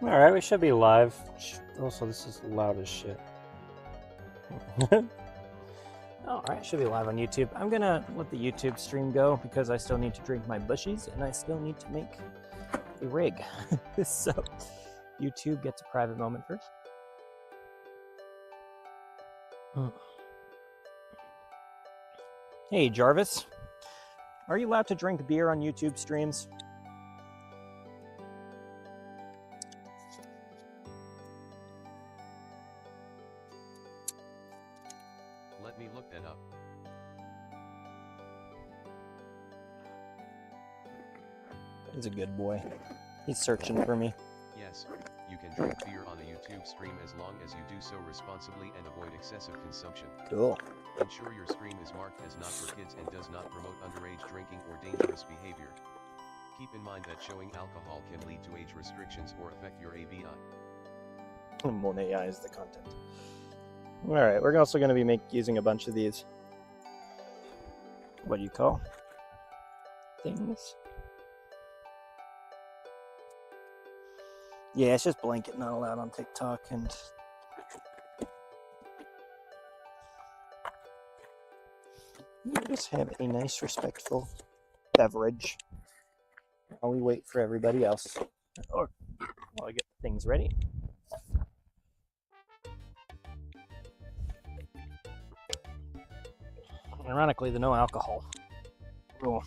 Alright, we should be live. Also, this is loud as shit. Alright, should be live on YouTube. I'm gonna let the YouTube stream go because I still need to drink my bushies and I still need to make a rig. So, YouTube gets a private moment first. Hey, Jarvis. Are you allowed to drink beer on YouTube streams? Let me look that up. He's a good boy. He's searching for me. Yes, you can drink beer on a YouTube stream as long as you do so responsibly and avoid excessive consumption. Cool. Ensure your stream is marked as not for kids and does not promote underage drinking or dangerous behavior. Keep in mind that showing alcohol can lead to age restrictions or affect your ABI. Monet is the content. Alright, we're also going to be using a bunch of these, what do you call things? Yeah, it's just blanket not allowed on TikTok, and you just have a nice, respectful beverage while we wait for everybody else, or while I get things ready. Ironically, the no alcohol rule.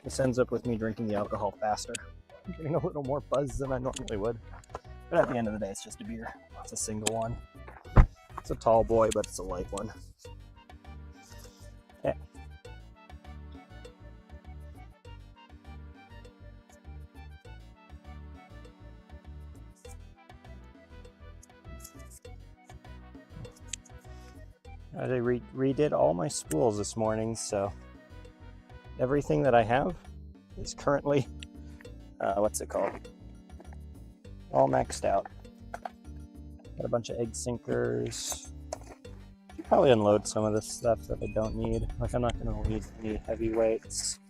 This ends up with me drinking the alcohol faster. I'm getting a little more buzz than I normally would. But at the end of the day, it's just a beer. It's a single one. It's a tall boy, but it's a light one. Okay. I redid all my spools this morning, so everything that I have is currently, what's it called? All maxed out. Got a bunch of egg sinkers. Should probably unload some of this stuff that I don't need. Like, I'm not going to need any heavyweights.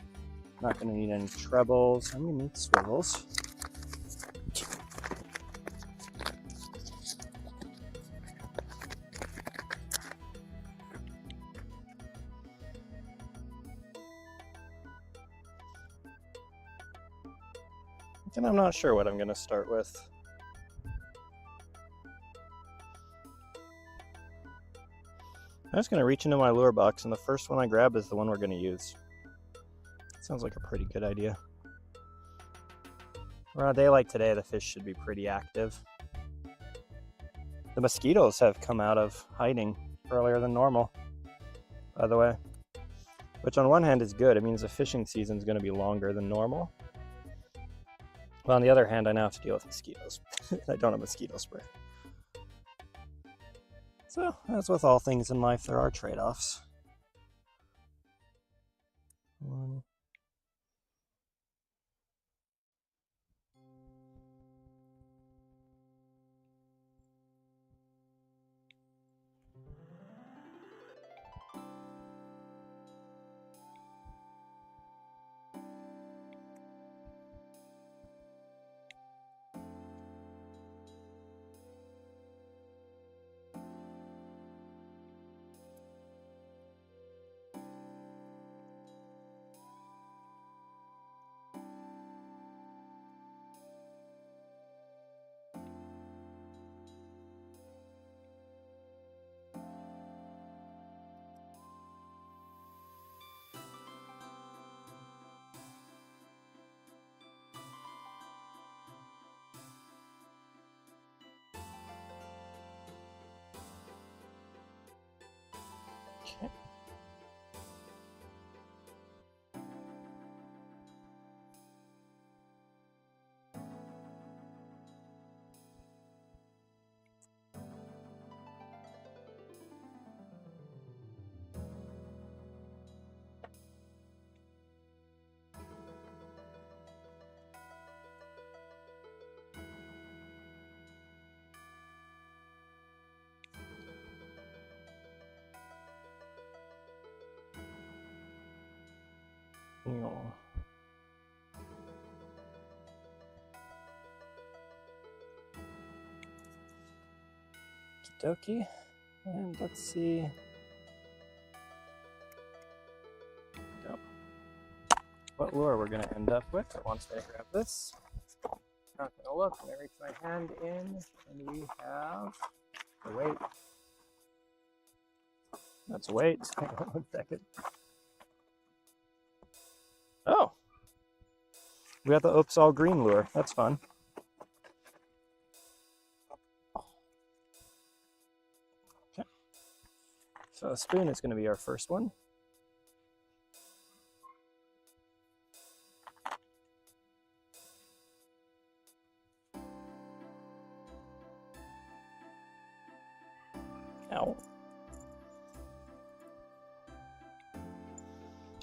I'm not going to need any trebles. I'm going to need swivels. And I'm not sure what I'm going to start with. I'm just going to reach into my lure box, and the first one I grab is the one we're going to use. Sounds like a pretty good idea. On a day like today, the fish should be pretty active. The mosquitoes have come out of hiding earlier than normal, by the way. Which on one hand is good. It means the fishing season is going to be longer than normal. But on the other hand, I now have to deal with mosquitoes. I don't have mosquito spray. So, as with all things in life, there are trade-offs. Okay. dokie. And let's see. Go. What lure we're going to end up with once I grab this. Not going to look. I'm going to reach my hand in, and we have the weight. That's a weight. Hang on 1 second. Oh, we got the Oops All Green lure. That's fun. Okay. So a spoon is going to be our first one. Ow.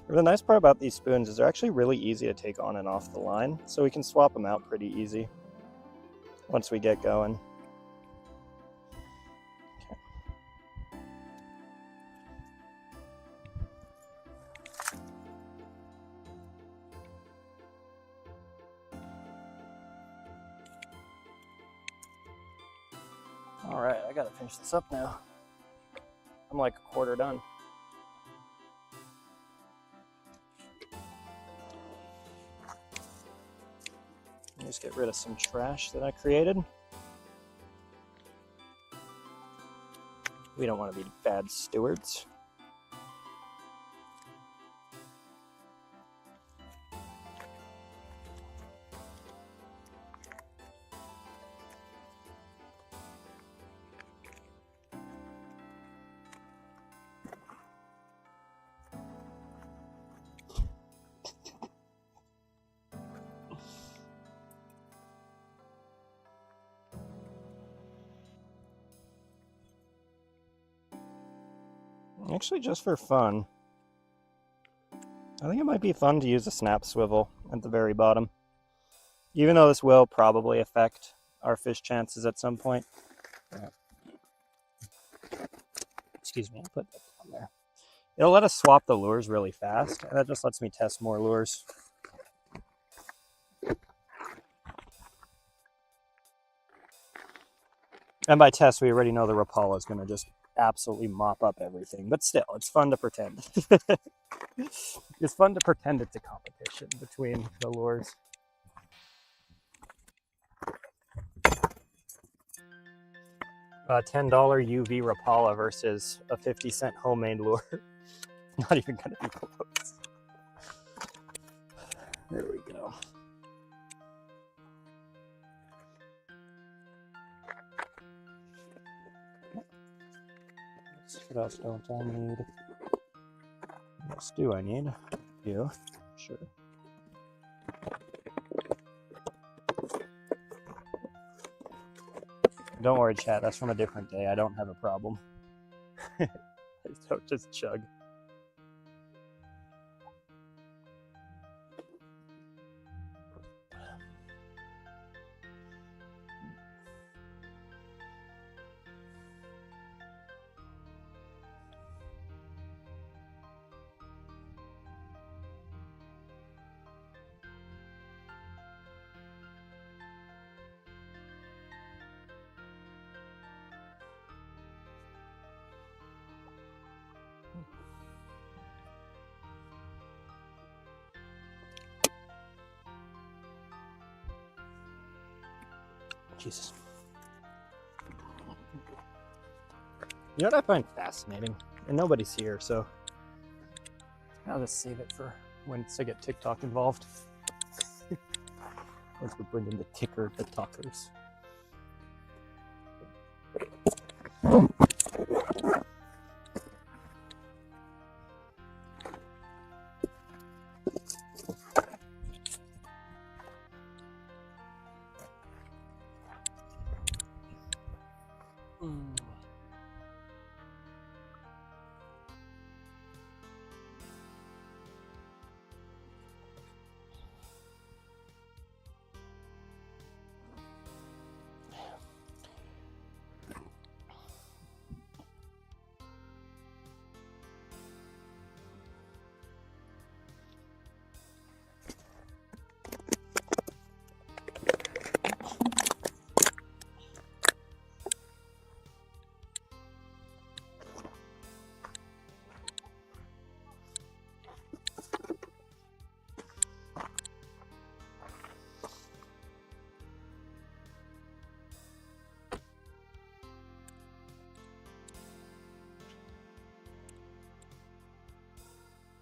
The nice part about these spoons is they're actually really easy to take on and off the line, so we can swap them out pretty easy once we get going. Okay. All right, I gotta finish this up now. I'm like a quarter done. Just get rid of some trash that I created. We don't want to be bad stewards. Actually, just for fun, I think it might be fun to use a snap swivel at the very bottom. Even though this will probably affect our fish chances at some point. Excuse me, I'll put that down there. It'll let us swap the lures really fast, and that just lets me test more lures. And by test, we already know the Rapala is going to just absolutely mop up everything. But still, it's fun to pretend. It's fun to pretend it's a competition between the lures. $10 UV Rapala versus a 50-cent homemade lure. Not even going to be close. There we go. What else don't I need? What else do I need? You, sure. Don't worry, chat. That's from a different day. I don't have a problem. Don't just chug. Jesus. You know what I find fascinating? And nobody's here, so I'll just save it for when I get TikTok involved. Once we bring in the TikTokers.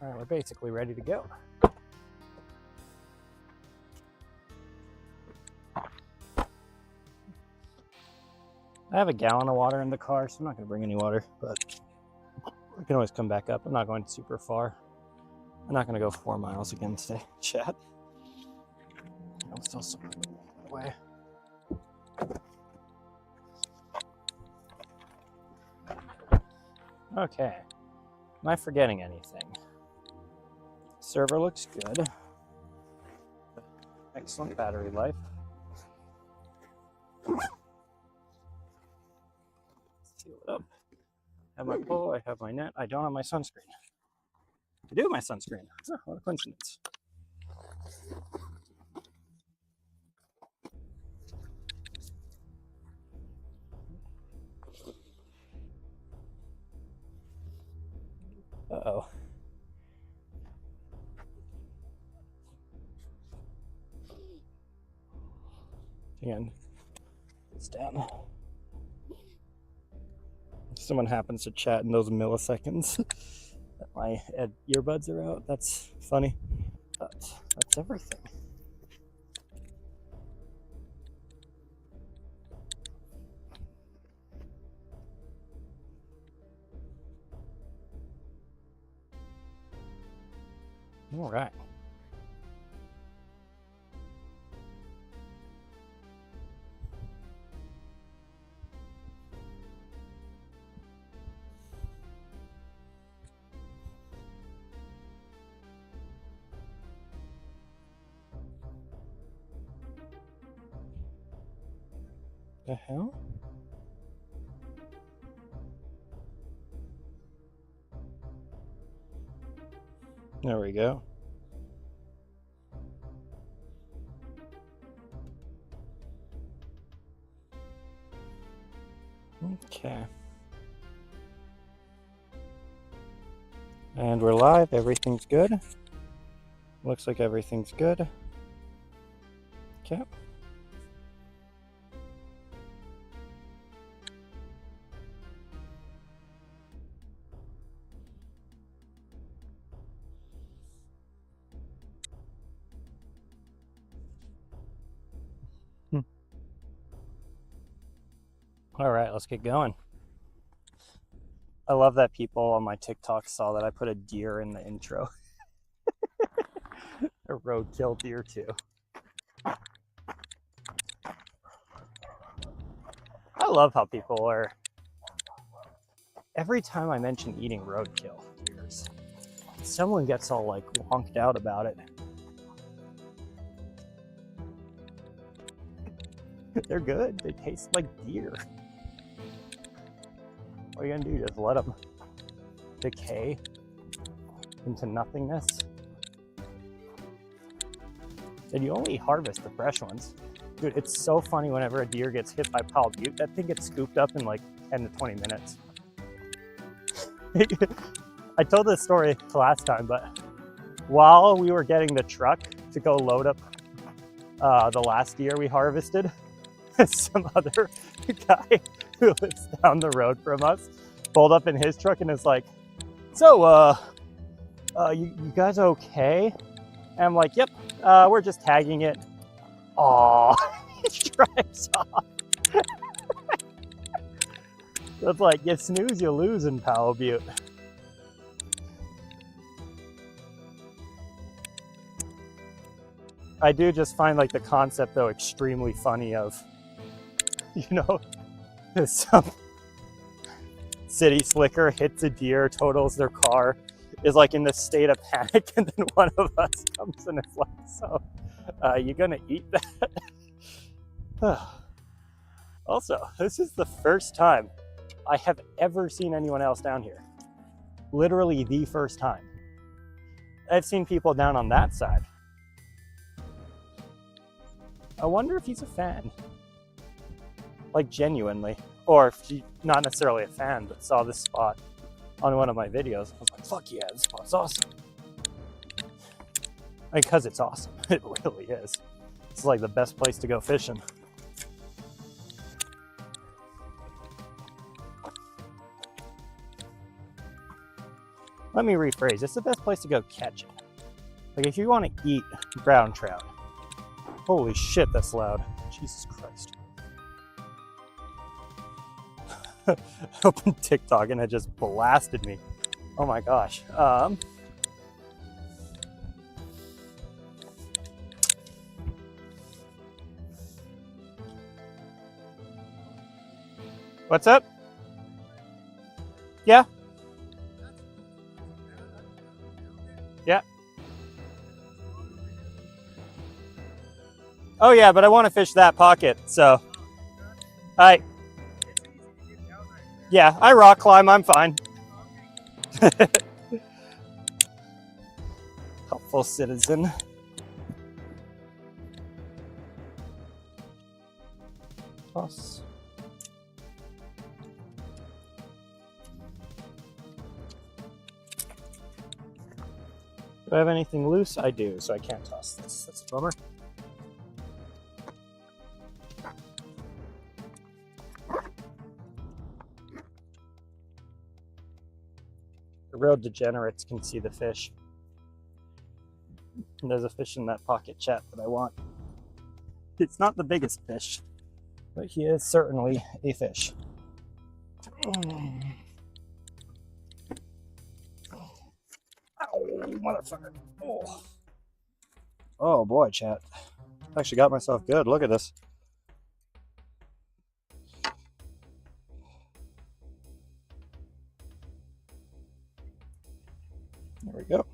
All right, we're basically ready to go. I have a gallon of water in the car, so I'm not going to bring any water, but we can always come back up. I'm not going super far. I'm not going to go 4 miles again today, chat. I'm still some way. Okay. Am I forgetting anything? Server looks good. Excellent battery life. Seal it up. I have my pole, I have my net, I don't have my sunscreen. I do have my sunscreen. Oh, what a coincidence. Uh-oh. Again, it's down. If someone happens to chat in those milliseconds that my earbuds are out, that's funny. But that's everything. All right. The hell? There we go. Okay. And we're live. Everything's good. Looks like everything's good. Okay. All right, let's get going. I love that people on my TikTok saw that I put a deer in the intro. A roadkill deer too. I love how people are, every time I mention eating roadkill deers, someone gets all like wonked out about it. They're good. They taste like deer. What are you gonna do? Just let them decay into nothingness? And you only harvest the fresh ones. Dude, it's so funny whenever a deer gets hit by Powell Butte. That thing gets scooped up in like 10 to 20 minutes. I told this story last time, but while we were getting the truck to go load up the last deer we harvested, some other guy who lives down the road from us pulled up in his truck and is like, so, you guys okay? And I'm like, yep, we're just tagging it. Aw, he drives off. So it's like, you snooze, you lose in Powell Butte. I do just find like the concept though extremely funny of, you know, some city slicker hits a deer, totals their car, is like in this state of panic, and then one of us comes and is like, so, you gonna eat that? Also, this is the first time I have ever seen anyone else down here. Literally the first time. I've seen people down on that side. I wonder if he's a fan. Like genuinely. Or if he's not necessarily a fan, but saw this spot on one of my videos. I was like, fuck yeah, this spot's awesome. Because it's awesome. It really is. It's like the best place to go fishing. Let me rephrase. It's the best place to go catch it. Like if you want to eat brown trout. Holy shit, that's loud. Jesus Christ. I opened TikTok and it just blasted me. Oh my gosh. What's up? Yeah? Yeah. Oh yeah, but I want to fish that pocket, so. Yeah, I rock climb, I'm fine. Helpful citizen. Toss. Do I have anything loose? I do, so I can't toss this. That's a bummer. The real degenerates can see the fish. And there's a fish in that pocket chat that I want. It's not the biggest fish, but he is certainly a fish. Ow, motherfucker. Oh. Oh boy, chat. I actually got myself good. Look at this. There we go.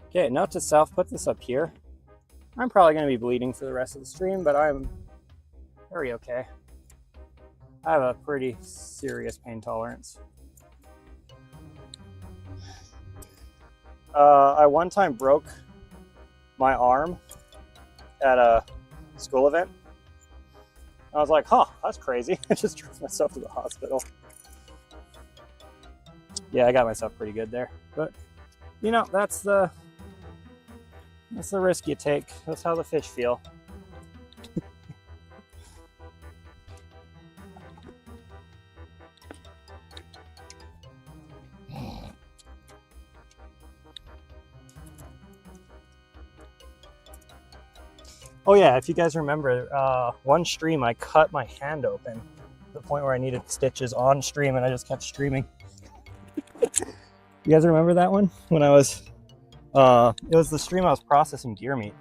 Okay, note to self, put this up here. I'm probably going to be bleeding for the rest of the stream, but I'm very okay. I have a pretty serious pain tolerance. I one time broke my arm at a school event. I was like, huh, that's crazy. I just drove myself to the hospital. Yeah, I got myself pretty good there. But, you know, that's the risk you take. That's how the fish feel. Oh yeah, if you guys remember, one stream I cut my hand open to the point where I needed stitches on stream and I just kept streaming. You guys remember that one? When I was, it was the stream I was processing deer meat,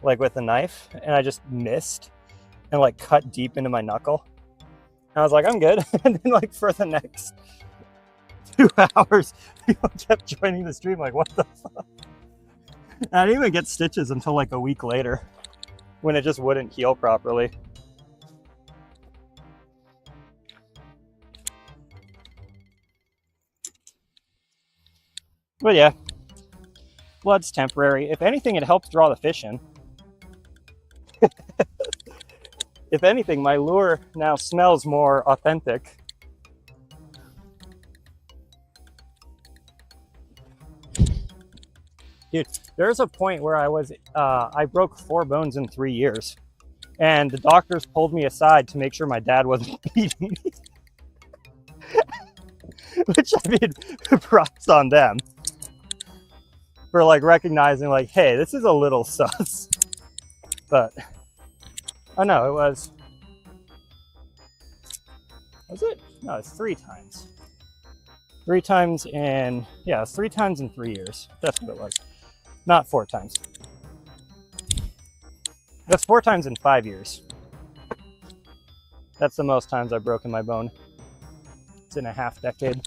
like with a knife, and I just missed and like cut deep into my knuckle. And I was like, I'm good. And then like for the next 2 hours, people kept joining the stream like, what the fuck? And I didn't even get stitches until like a week later when it just wouldn't heal properly. But yeah, blood's temporary. If anything, it helps draw the fish in. If anything, my lure now smells more authentic. Dude, there's a point where I broke 4 bones in 3 years. And the doctors pulled me aside to make sure my dad wasn't beating me. Which, I mean, props on them. For like recognizing like, hey, this is a little sus. But, oh no, it was it? No, it's 3 times. 3 times in, yeah, 3 times in 3 years. That's what it was. Not 4 times. That's 4 times in 5 years. That's the most times I've broken my bone. It's in a half decade.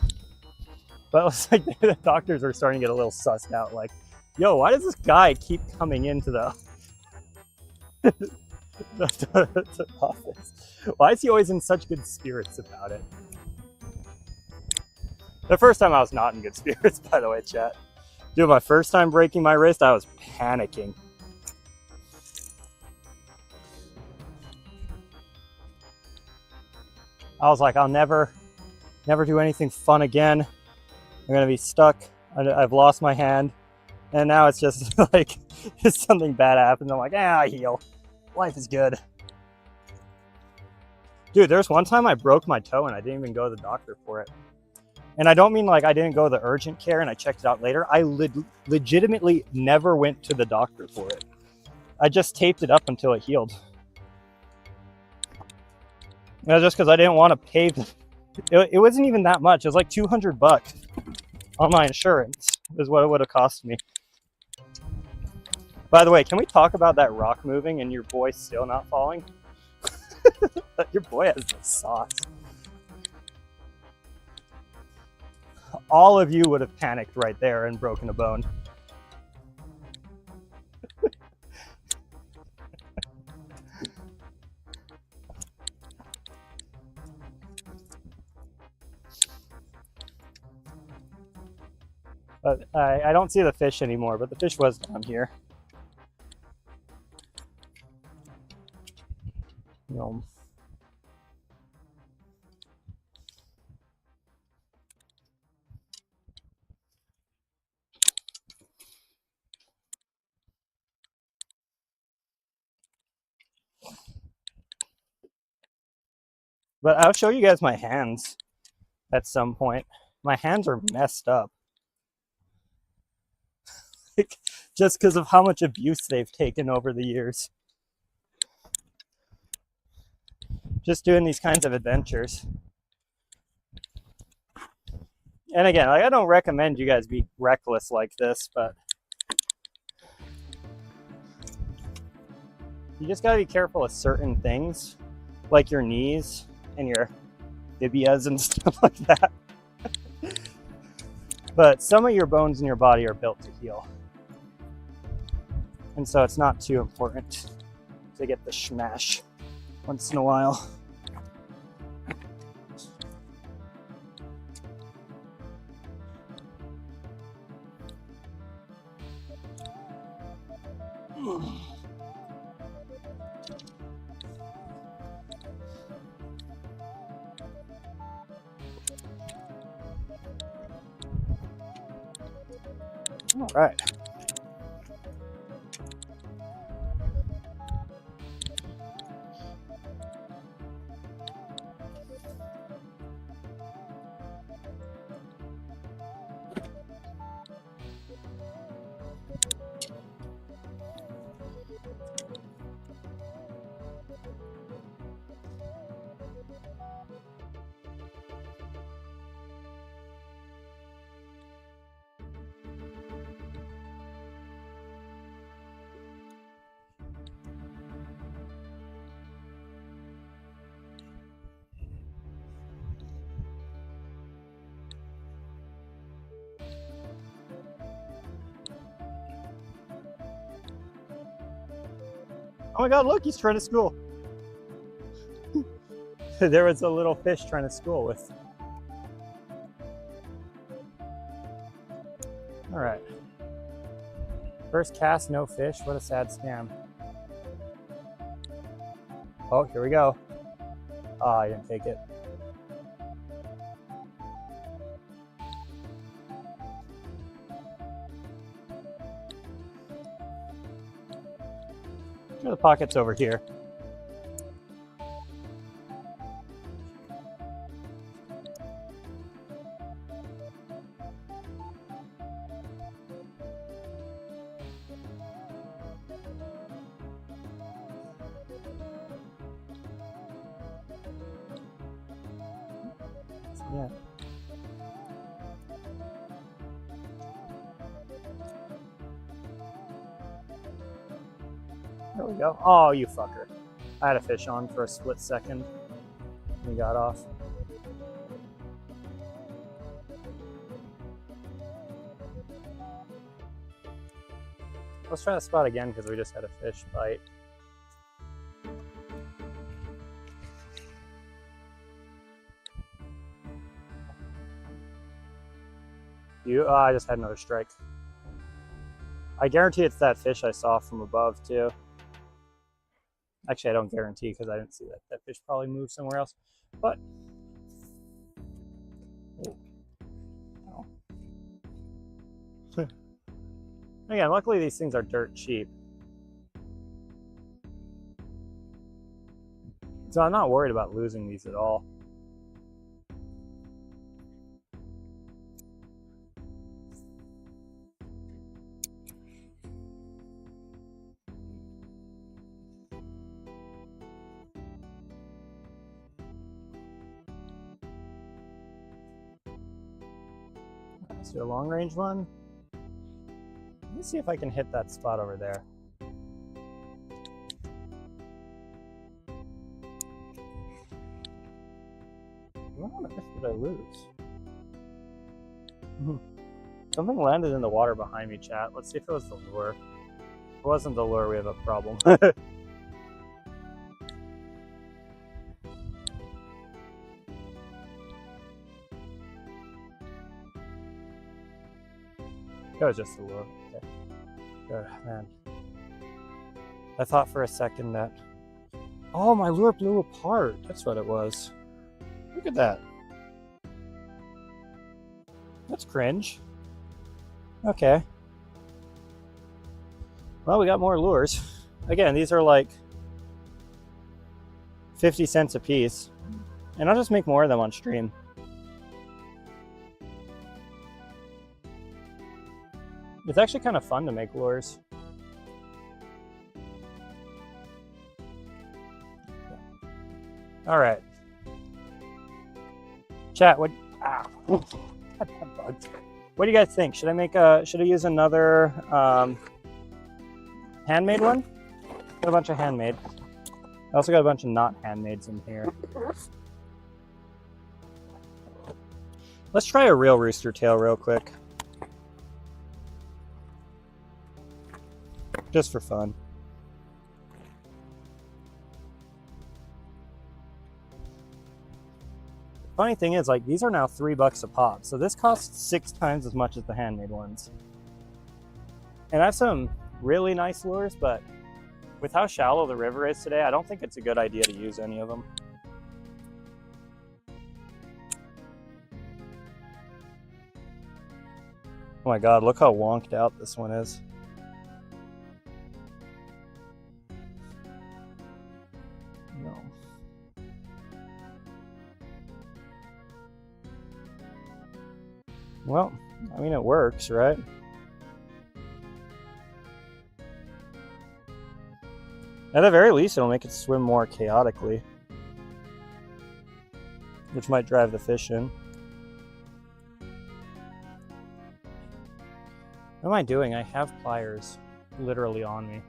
But it was like the doctors were starting to get a little sussed out. Like, yo, why does this guy keep coming into the office? Why is he always in such good spirits about it? The first time I was not in good spirits, by the way, chat. Dude, my first time breaking my wrist, I was panicking. I was like, I'll never do anything fun again. I'm gonna be stuck. I've lost my hand. And now it's just like, if something bad happens, I'm like, I heal. Life is good. Dude, there's one time I broke my toe and I didn't even go to the doctor for it. And I don't mean like I didn't go to the urgent care and I checked it out later. I legitimately never went to the doctor for it. I just taped it up until it healed. That's just because I didn't want to pay. It wasn't even that much. It was like $200 on my insurance is what it would have cost me. By the way, can we talk about that rock moving and your boy still not falling? Your boy has the sauce. All of you would have panicked right there and broken a bone. But I don't see the fish anymore, but the fish was down here. No. But I'll show you guys my hands at some point. My hands are messed up. Just because of how much abuse they've taken over the years. Just doing these kinds of adventures. And again, like, I don't recommend you guys be reckless like this, but you just gotta be careful of certain things, like your knees and your tibias and stuff like that. But some of your bones in your body are built to heal. And so it's not too important to get the smash once in a while. All right. Oh my God, look, he's trying to school. There was a little fish trying to school with. All right. First cast, no fish. What a sad scam. Oh, here we go. Oh, I didn't take it. The pocket's over here. Yeah. There we go. Oh, you fucker. I had a fish on for a split second. And he got off. Let's try the spot again because we just had a fish bite. I just had another strike. I guarantee it's that fish I saw from above too. Actually, I don't guarantee because I didn't see that. That fish probably moved somewhere else. But oh. Again, luckily these things are dirt cheap. So I'm not worried about losing these at all. Let's do a long range one. Let me see if I can hit that spot over there. What on earth did I lose? Something landed in the water behind me, chat. Let's see if it was the lure. If it wasn't the lure, we have a problem. It was just a lure. Okay. Good, man. I thought for a second that... Oh, my lure blew apart. That's what it was. Look at that. That's cringe. Okay. Well, we got more lures. Again, these are like 50 cents a piece. And I'll just make more of them on stream. It's actually kind of fun to make lures. All right. Chat, what? Ah, what do you guys think? Should I make a? Should I use another handmade one? Got a bunch of handmade. I also got a bunch of not handmades in here. Let's try a real rooster tail real quick. Just for fun. Funny thing is, like, these are now $3 a pop, so this costs 6 times as much as the handmade ones. And I have some really nice lures, but with how shallow the river is today, I don't think it's a good idea to use any of them. Oh my god, look how wonked out this one is. No. Well, I mean, it works, right? At the very least, it'll make it swim more chaotically, which might drive the fish in. What am I doing? I have pliers literally on me.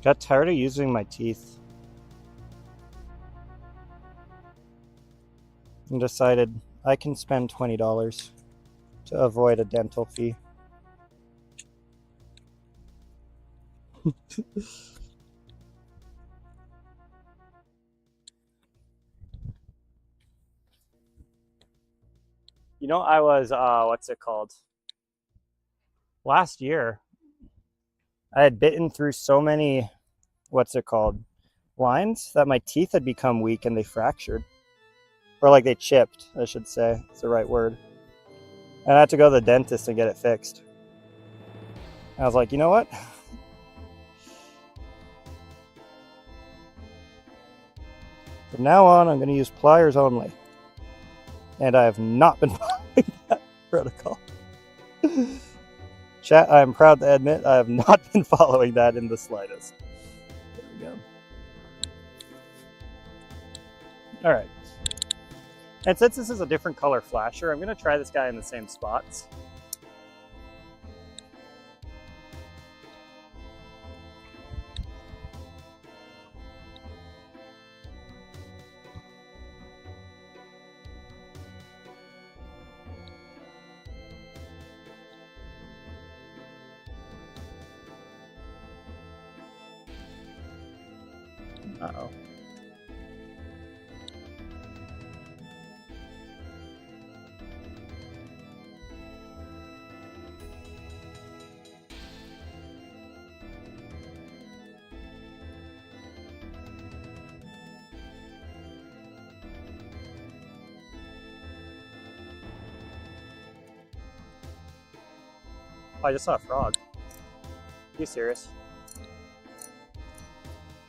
Got tired of using my teeth and decided I can spend $20 to avoid a dental fee. You know, I was, what's it called? Last year, I had bitten through so many, what's it called, lines that my teeth had become weak and they fractured. Or like they chipped, I should say. It's the right word. And I had to go to the dentist and get it fixed. I was like, you know what? From now on, I'm going to use pliers only. And I have not been following that protocol. Chat, I am proud to admit I have not been following that in the slightest. There we go. All right. And since this is a different color flasher, I'm going to try this guy in the same spots. Uh-oh. Oh, I just saw a frog. Are you serious?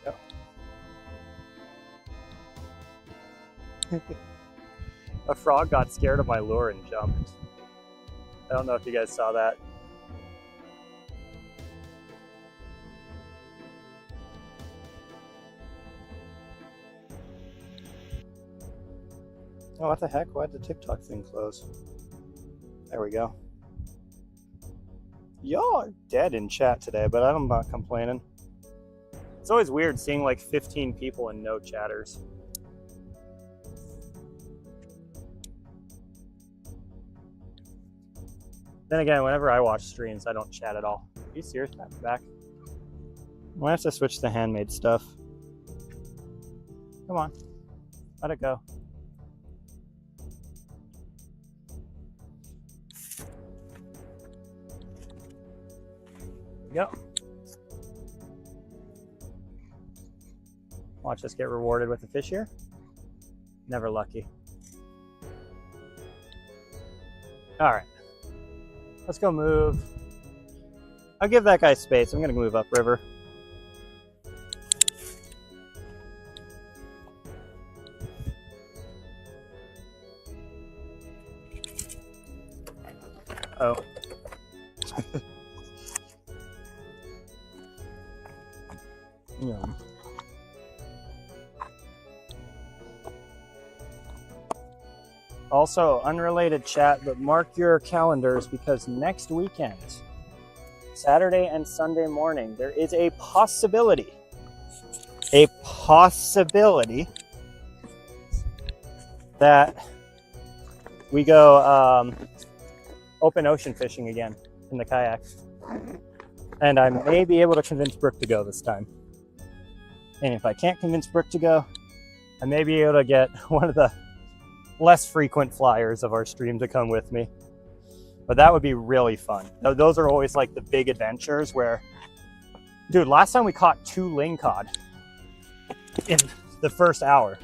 Yep. A frog got scared of my lure and jumped. I don't know if you guys saw that. Oh, what the heck? Why did the TikTok thing close? There we go. Y'all are dead in chat today, but I'm not complaining. It's always weird seeing like 15 people and no chatters. Then again, whenever I watch streams, I don't chat at all. Are you serious? Back. I have to switch to handmade stuff. Come on. Let it go. There we go. Watch us get rewarded with a fish here. Never lucky. All right. Let's go move. I'll give that guy space. I'm going to move upriver. Oh. Yeah. Also, unrelated chat, but mark your calendars because next weekend, Saturday and Sunday morning, there is a possibility that we go open ocean fishing again in the kayak. And I may be able to convince Brooke to go this time. And if I can't convince Brooke to go, I may be able to get one of the less frequent flyers of our stream to come with me. But that would be really fun. Those are always like the big adventures where, dude, last time we caught 2 lingcod in the first hour.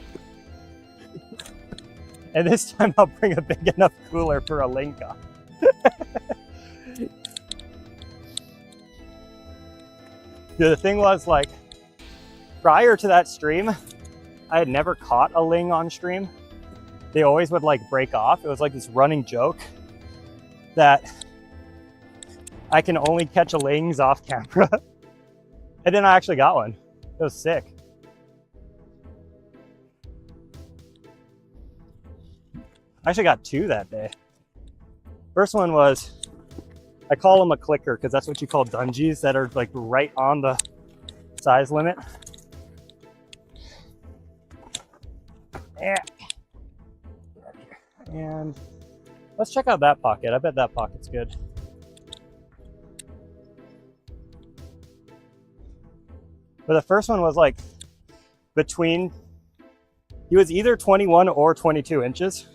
And this time I'll bring a big enough cooler for a lingcod. Dude, the thing was, like, prior to that stream, I had never caught a ling on stream. They always would like break off. It was like this running joke that I can only catch a lings off camera. And then I actually got one. It was sick. I actually got 2 that day. First one was, I call them a clicker because that's what you call dungees that are like right on the size limit. Yeah. And let's check out that pocket. I bet that pocket's good. But the first one was like between, he was either 21 or 22 inches.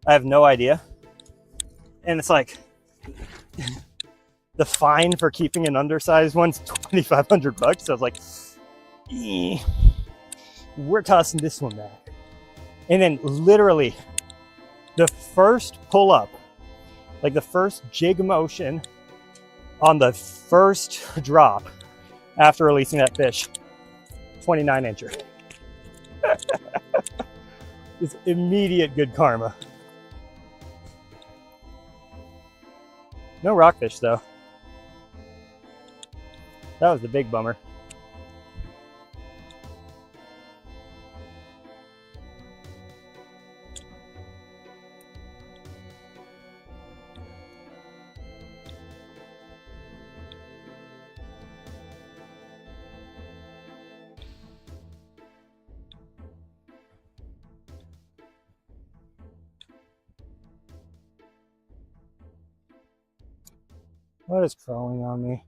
I have no idea. And it's like, the fine for keeping an undersized one's $2,500. So I was like, we're tossing this one back. And then literally the first pull up, like the first jig motion on the first drop after releasing that fish, 29 incher. It's immediate good karma. No rockfish though. That was the big bummer. What is crawling on me?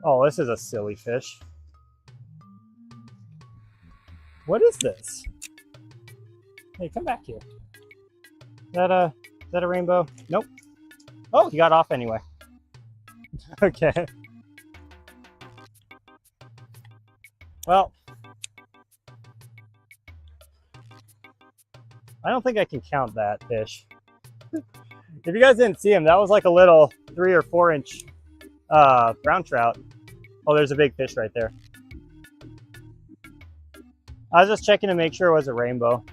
Oh, this is a silly fish. What is this? Hey, come back here. Is that a rainbow? Nope. Oh, he got off anyway. Okay. Well, I don't think I can count that fish. If you guys didn't see him, that was like a little 3 or 4 inch brown trout. Oh, there's a big fish right there. I was just checking to make sure it was a rainbow,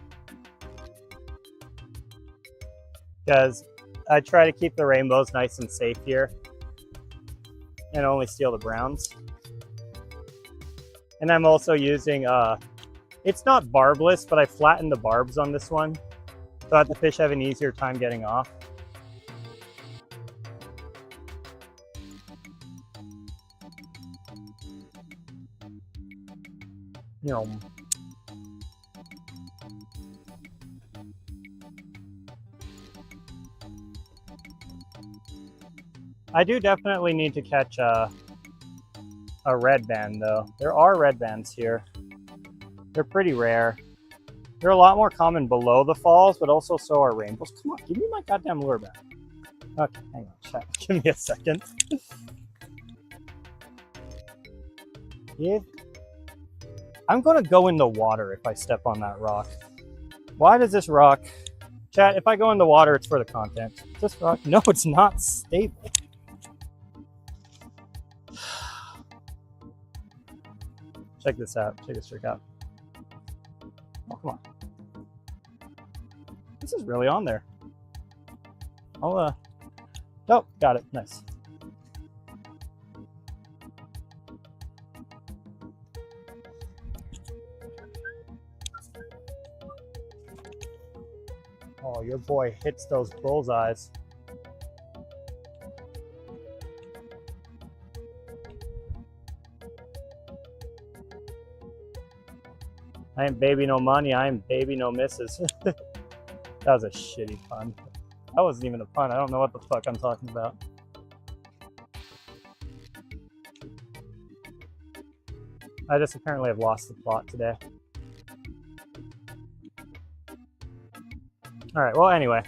because I try to keep the rainbows nice and safe here and only steal the browns. And I'm also using, it's not barbless, but I flattened the barbs on this one so that the fish have an easier time getting off. You know. I do definitely need to catch a red band though. There are red bands here. They're pretty rare. They're a lot more common below the falls, but also so are rainbows. Come on, give me my goddamn lure back. Okay, hang on, chat. Give me a second. Yeah. I'm gonna go in the water if I step on that rock. Why does this rock... Chat, if I go in the water, it's for the content. This rock... No, it's not stable. Check this out. Check this trick out. Oh, come on. This is really on there. I'll, oh, got it. Nice. Oh, your boy hits those bullseyes. I ain't baby no money, I ain't baby no misses. That was a shitty pun. That wasn't even a pun. I don't know what the fuck I'm talking about. I just apparently have lost the plot today. Alright, well anyway.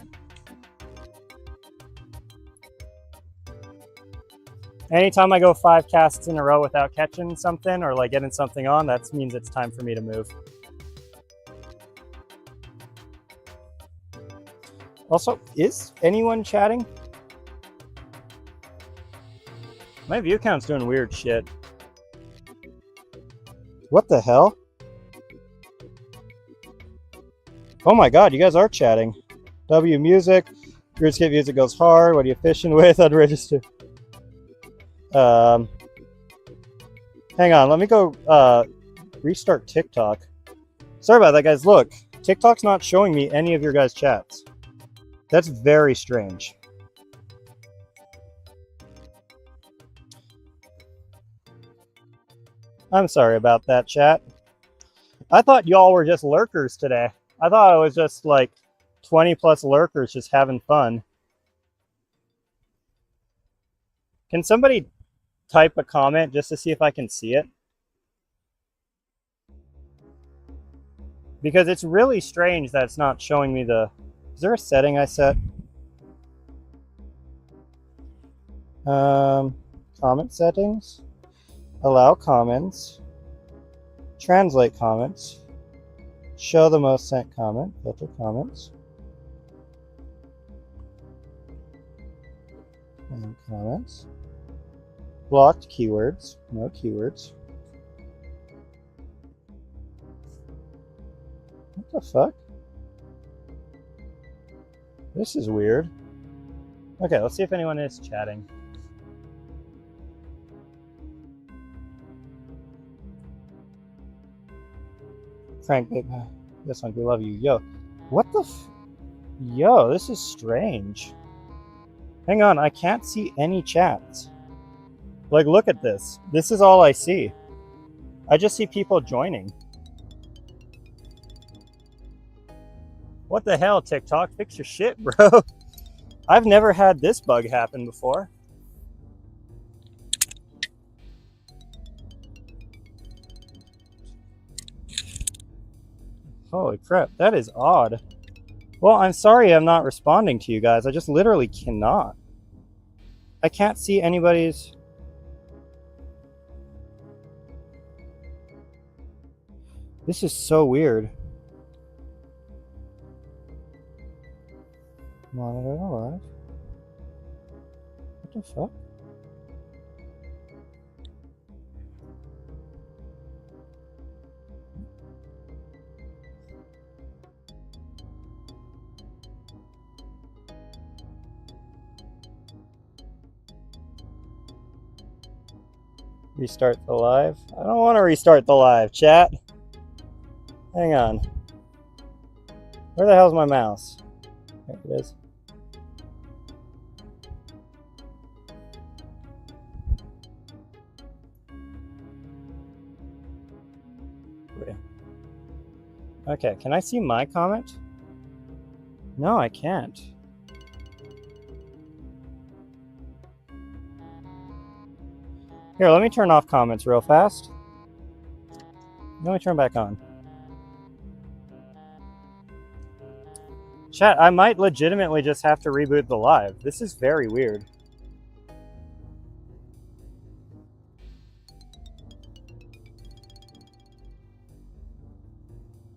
Anytime I go 5 casts in a row without catching something or like getting something on, that means it's time for me to move. Also, is anyone chatting? My view count's doing weird shit. What the hell? Oh my god, you guys are chatting. W music. RuneScape music goes hard. What are you fishing with? Unregistered. Hang on, let me go restart TikTok. Sorry about that, guys. Look, TikTok's not showing me any of your guys' chats. That's very strange. I'm sorry about that, chat. I thought y'all were just lurkers today. I thought it was just like 20 plus lurkers just having fun. Can somebody type a comment just to see if I can see it? Because it's really strange that it's not showing me the... Is there a setting I set? Comment settings. Allow comments. Translate comments. Show the most sent comment. Filter comments. And comments. Blocked keywords. No keywords. What the fuck? This is weird. Okay, let's see if anyone is chatting. Frank, babe, this one, we love you. Yo, what the Yo, this is strange. Hang on, I can't see any chats. Like, look at this. This is all I see. I just see people joining. What the hell, TikTok? Fix your shit, bro. I've never had this bug happen before. Holy crap, that is odd. Well, I'm sorry I'm not responding to you guys. I just literally cannot. I can't see anybody's... This is so weird. Monitor alive. What the fuck? Restart the live? I don't want to restart the live, chat. Hang on. Where the hell's my mouse? There it is. Okay, can I see my comment? No, I can't. Here, let me turn off comments real fast. Let me turn back on. Chat, I might legitimately just have to reboot the live. This is very weird.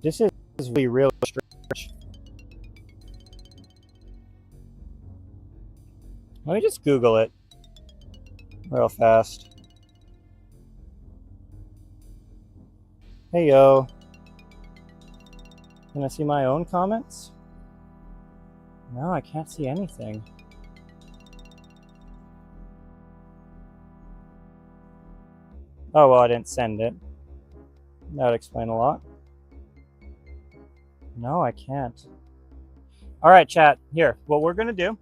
This is really strange. Let me just Google it real fast. Hey, yo. Can I see my own comments? No, I can't see anything. Oh, well, I didn't send it. That would explain a lot. No, I can't. All right, chat. Here, what we're going to do.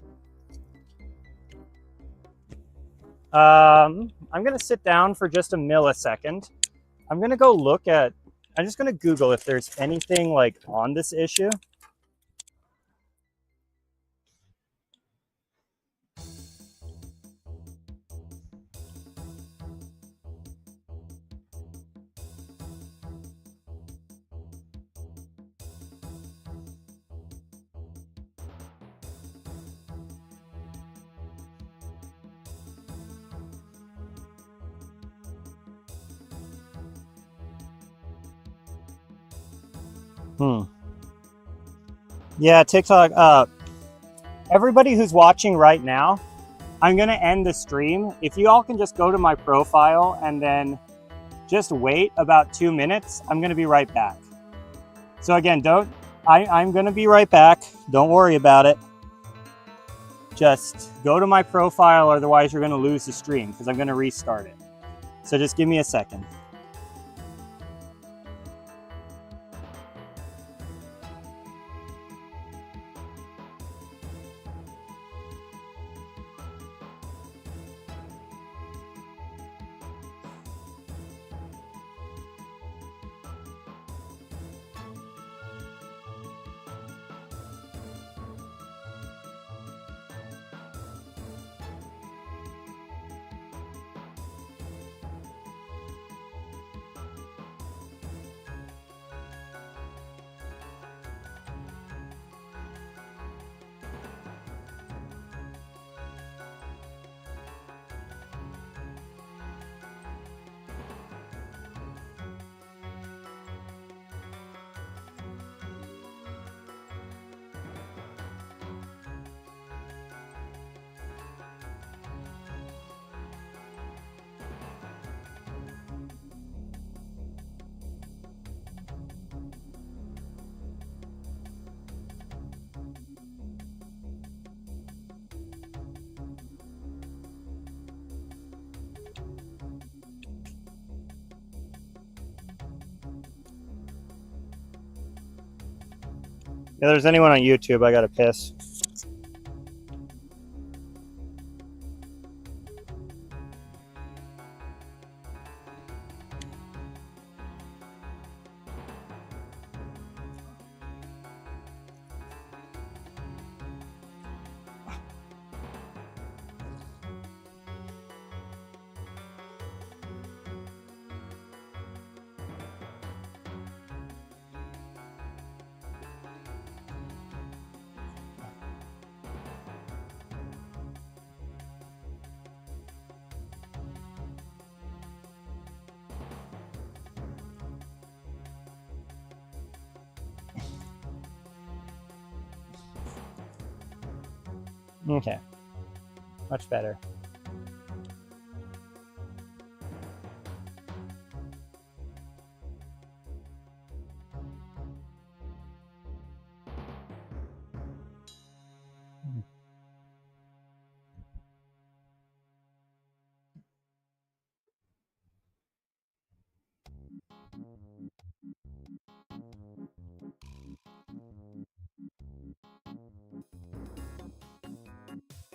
I'm going to sit down for just a millisecond. I'm going to go look at, I'm just going to Google if there's anything like on this issue. Yeah, TikTok. Everybody who's watching right now, I'm going to end the stream. If you all can just go to my profile and then just wait about 2 minutes, I'm going to be right back. So again, I'm going to be right back. Don't worry about it. Just go to my profile, otherwise you're going to lose the stream because I'm going to restart it. So just give me a second. If there's anyone on YouTube, I gotta piss. Okay. Much better.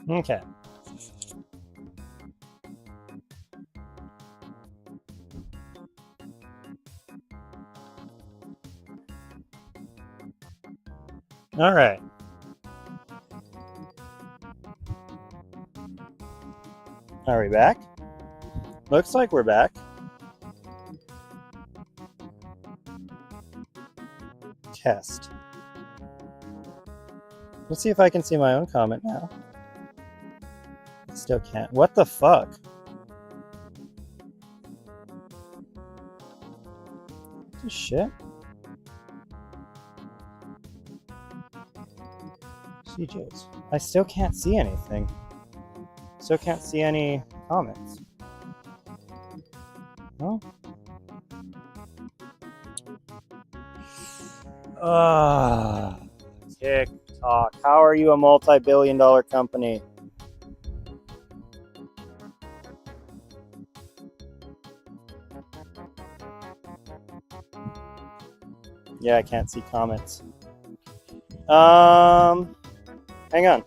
Okay. All right. Are we back? Looks like we're back. Test. Let's see if I can see my own comment now. Still can't. What the fuck? This shit. CJ's. I still can't see anything. Still can't see any comments. No? TikTok. How are you a multi-billion-dollar company? Yeah, I can't see comments. Hang on.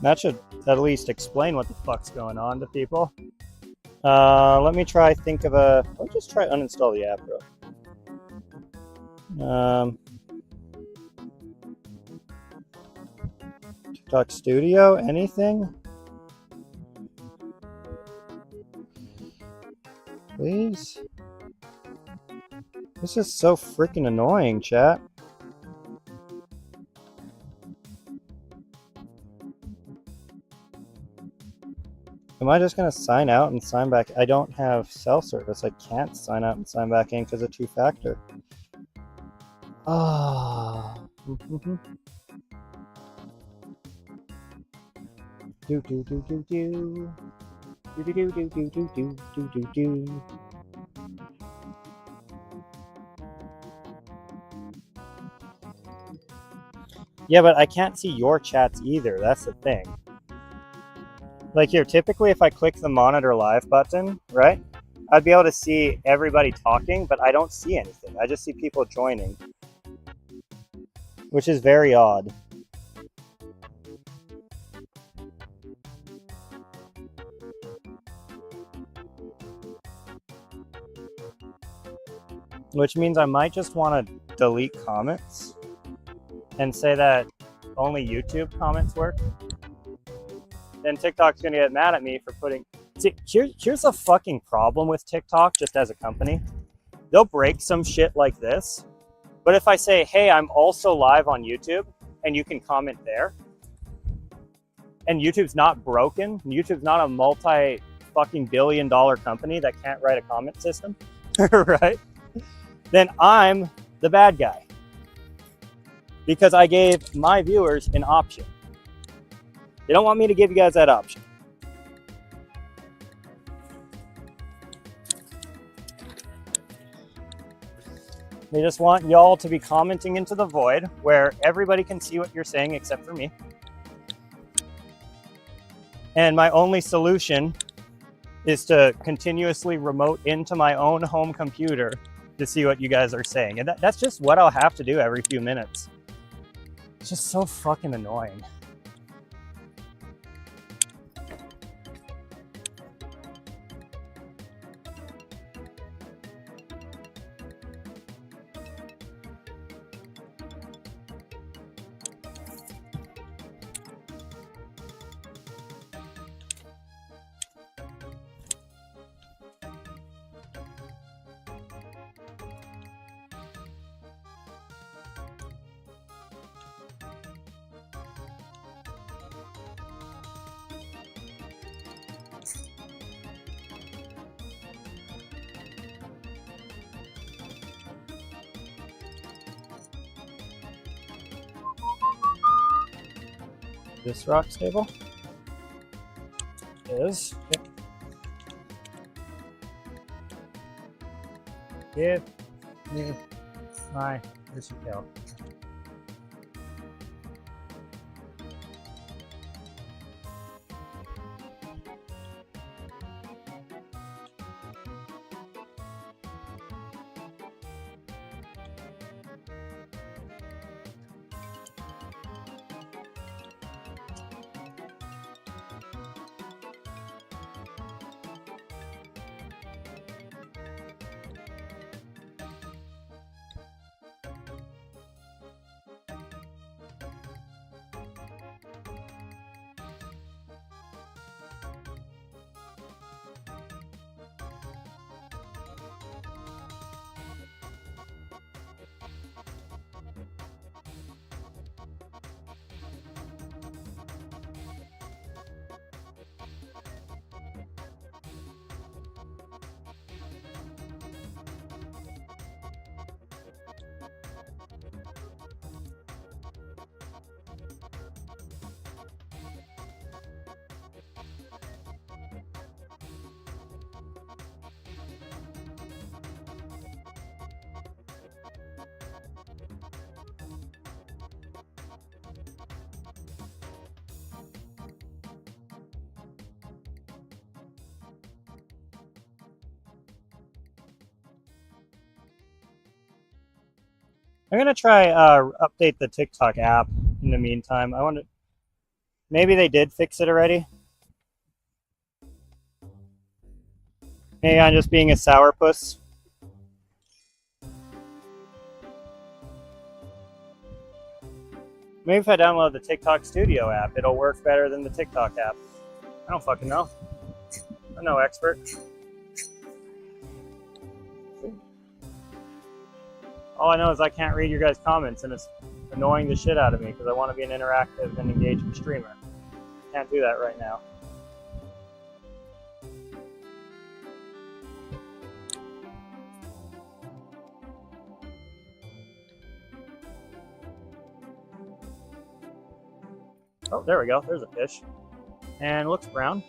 That should at least explain what the fuck's going on to people. Let me try think of a... Let me just try uninstall the app, bro. TikTok Studio, anything? Please? This is so freaking annoying, chat. Am I just gonna sign out and sign back? I don't have self-service. I can't sign out and sign back in because of two-factor. Ah. Do do do do do. Do do do do do do do do do do. Yeah, but I can't see your chats either. That's the thing. Like here, typically if I click the monitor live button, right, I'd be able to see everybody talking, but I don't see anything. I just see people joining, which is very odd. Which means I might just want to delete comments and say that only YouTube comments work. Then TikTok's gonna get mad at me for putting... See, here's a fucking problem with TikTok, just as a company. They'll break some shit like this, but if I say, hey, I'm also live on YouTube, and you can comment there, and YouTube's not broken, YouTube's not a multi-fucking billion-dollar company that can't write a comment system, right? Then I'm the bad guy. Because I gave my viewers an option. They don't want me to give you guys that option. They just want y'all to be commenting into the void where everybody can see what you're saying except for me. And my only solution is to continuously remote into my own home computer to see what you guys are saying. And that's just what I'll have to do every few minutes. It's just so fucking annoying. This rock stable is. Give me my tail. I'm gonna try update the TikTok app in the meantime. I wonder, maybe they did fix it already. Maybe I'm just being a sourpuss. Maybe if I download the TikTok Studio app, it'll work better than the TikTok app. I don't fucking know. I'm no expert. All I know is I can't read your guys' comments, and it's annoying the shit out of me because I want to be an interactive and engaging streamer. Can't do that right now. Oh, there we go. There's a fish. And it looks brown.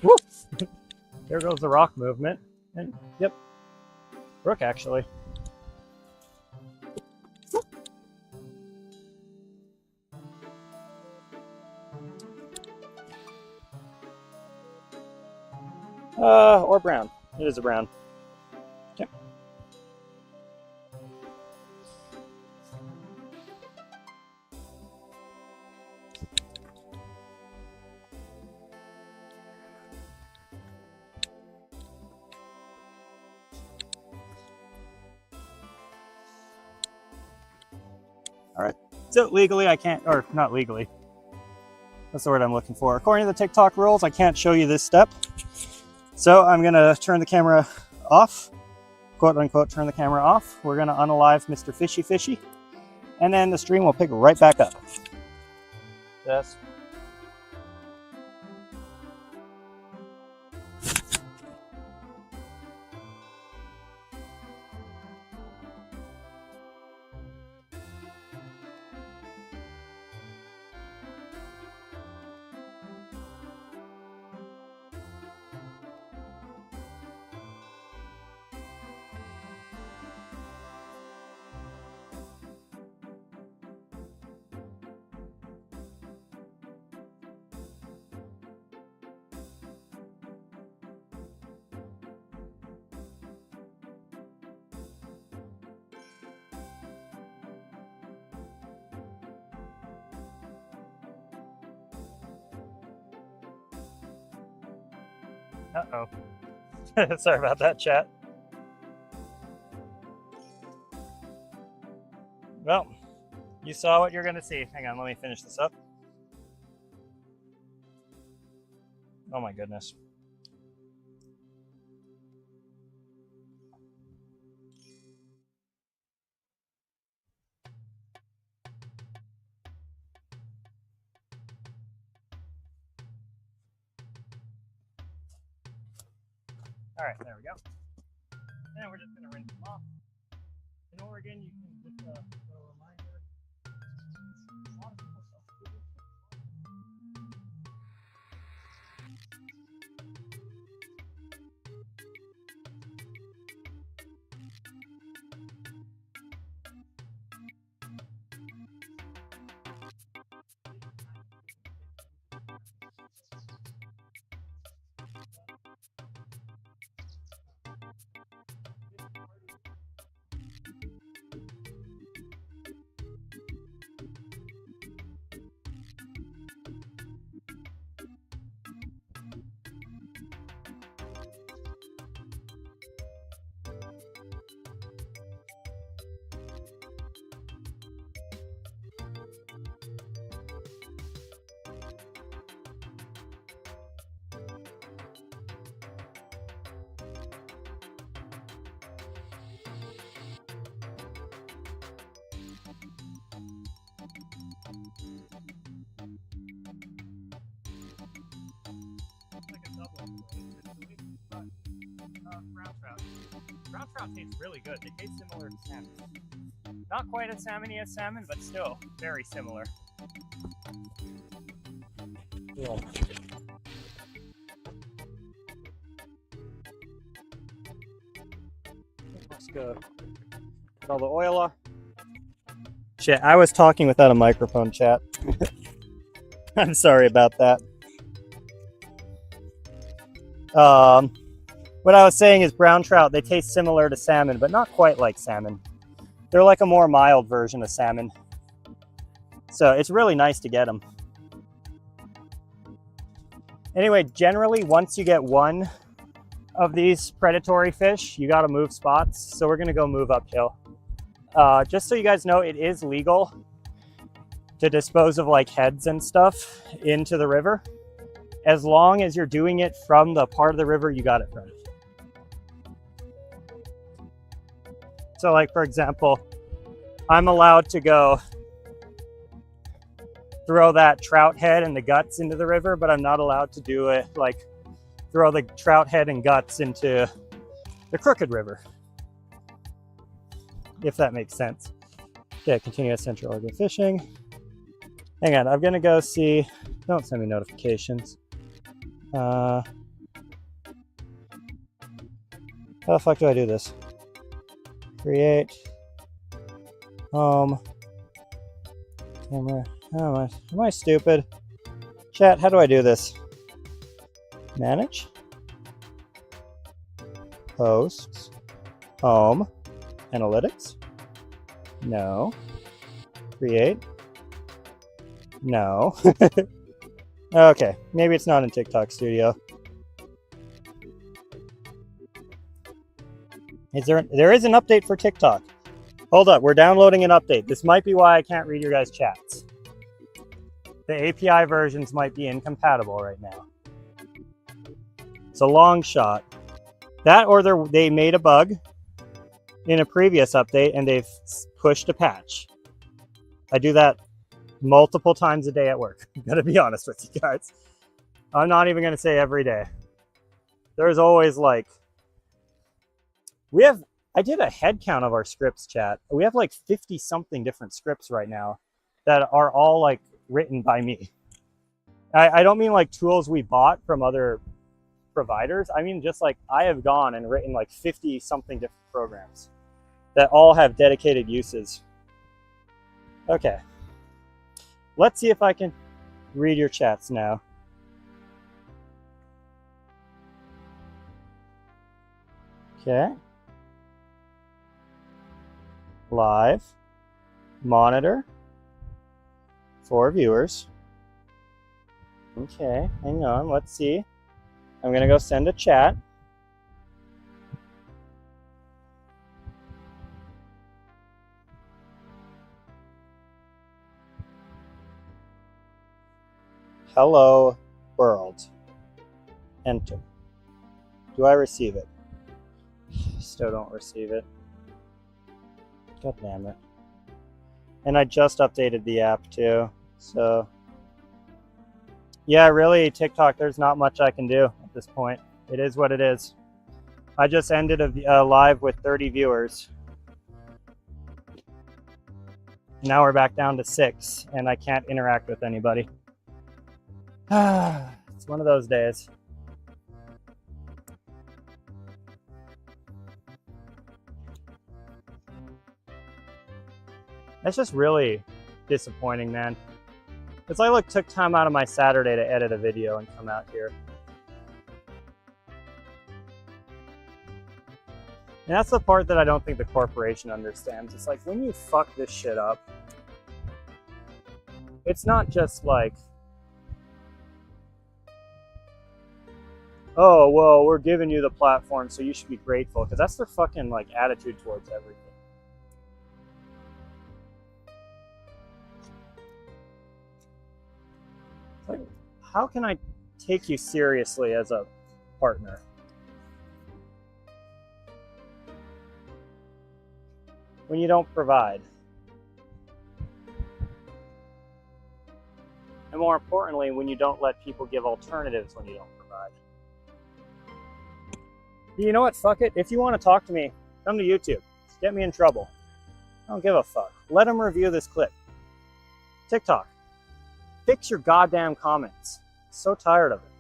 Woo! There goes the rock movement. And, yep. Brook, actually. Or brown. It is a brown. Okay. All right. So legally, I can't, or not legally. That's the word I'm looking for. According to the TikTok rules, I can't show you this step. So I'm gonna turn the camera off, quote unquote, turn the camera off. We're gonna unalive Mr. Fishy Fishy, and then the stream will pick right back up. Yes. Uh-oh. Sorry about that, chat. Well, you saw what you're going to see. Hang on, let me finish this up. Oh my goodness. All right, there we go. And we're just going to rinse them off. In Oregon, you can just a reminder. A lot of people self-do. Brown trout. Brown trout tastes really good. They taste similar to salmon. Not quite as salmony as salmon, but still very similar. Yeah. Let's go. Put all the oil off. Shit, I was talking without a microphone, chat. I'm sorry about that. What I was saying is brown trout, they taste similar to salmon, but not quite like salmon. They're like a more mild version of salmon. So it's really nice to get them. Anyway, generally, once you get one of these predatory fish, you got to move spots. So we're going to go move uphill. Just so you guys know, it is legal to dispose of like heads and stuff into the river, as long as you're doing it from the part of the river you got it from. So like, for example, I'm allowed to go throw that trout head and the guts into the river, but I'm not allowed to do it like throw the trout head and guts into the Crooked River, if that makes sense. Okay, continue at Central Oregon fishing. Hang on, I'm gonna go see, don't send me notifications. How the fuck do I do this? Create home camera. Oh, am I stupid? Chat, how do I do this? Manage, posts, home, analytics. No. Create. No. Okay, maybe it's not in TikTok Studio. There is an update for TikTok. Hold up, we're downloading an update. This might be why I can't read your guys' chats. The API versions might be incompatible right now. It's a long shot. That or they made a bug in a previous update and they've pushed a patch. I do that multiple times a day at work. I'm gonna be honest with you guys. I'm not even gonna say every day. There's always like, I did a head count of our scripts, chat. We have like 50 something different scripts right now that are all like written by me. I don't mean like tools we bought from other providers. I mean just like I have gone and written like 50 something different programs that all have dedicated uses. Okay. Let's see if I can read your chats now. Okay. Live. Monitor. 4 viewers. Okay, hang on, let's see. I'm gonna go send a chat. Hello, world. Enter. Do I receive it? Still don't receive it. God damn it. And I just updated the app too, so. Yeah, really, TikTok, there's not much I can do at this point. It is what it is. I just ended a live with 30 viewers. Now we're back down to 6, and I can't interact with anybody. It's one of those days. That's just really disappointing, man. It's like, look, took time out of my Saturday to edit a video and come out here. And that's the part that I don't think the corporation understands. It's like, when you fuck this shit up, it's not just like, oh, well, we're giving you the platform, so you should be grateful. Because that's their fucking, like, attitude towards everything. Like, how can I take you seriously as a partner? When you don't provide. And more importantly, when you don't let people give alternatives when you don't provide. You know what? Fuck it. If you want to talk to me, come to YouTube. Get me in trouble. I don't give a fuck. Let them review this clip. TikTok. Fix your goddamn comments. So tired of it.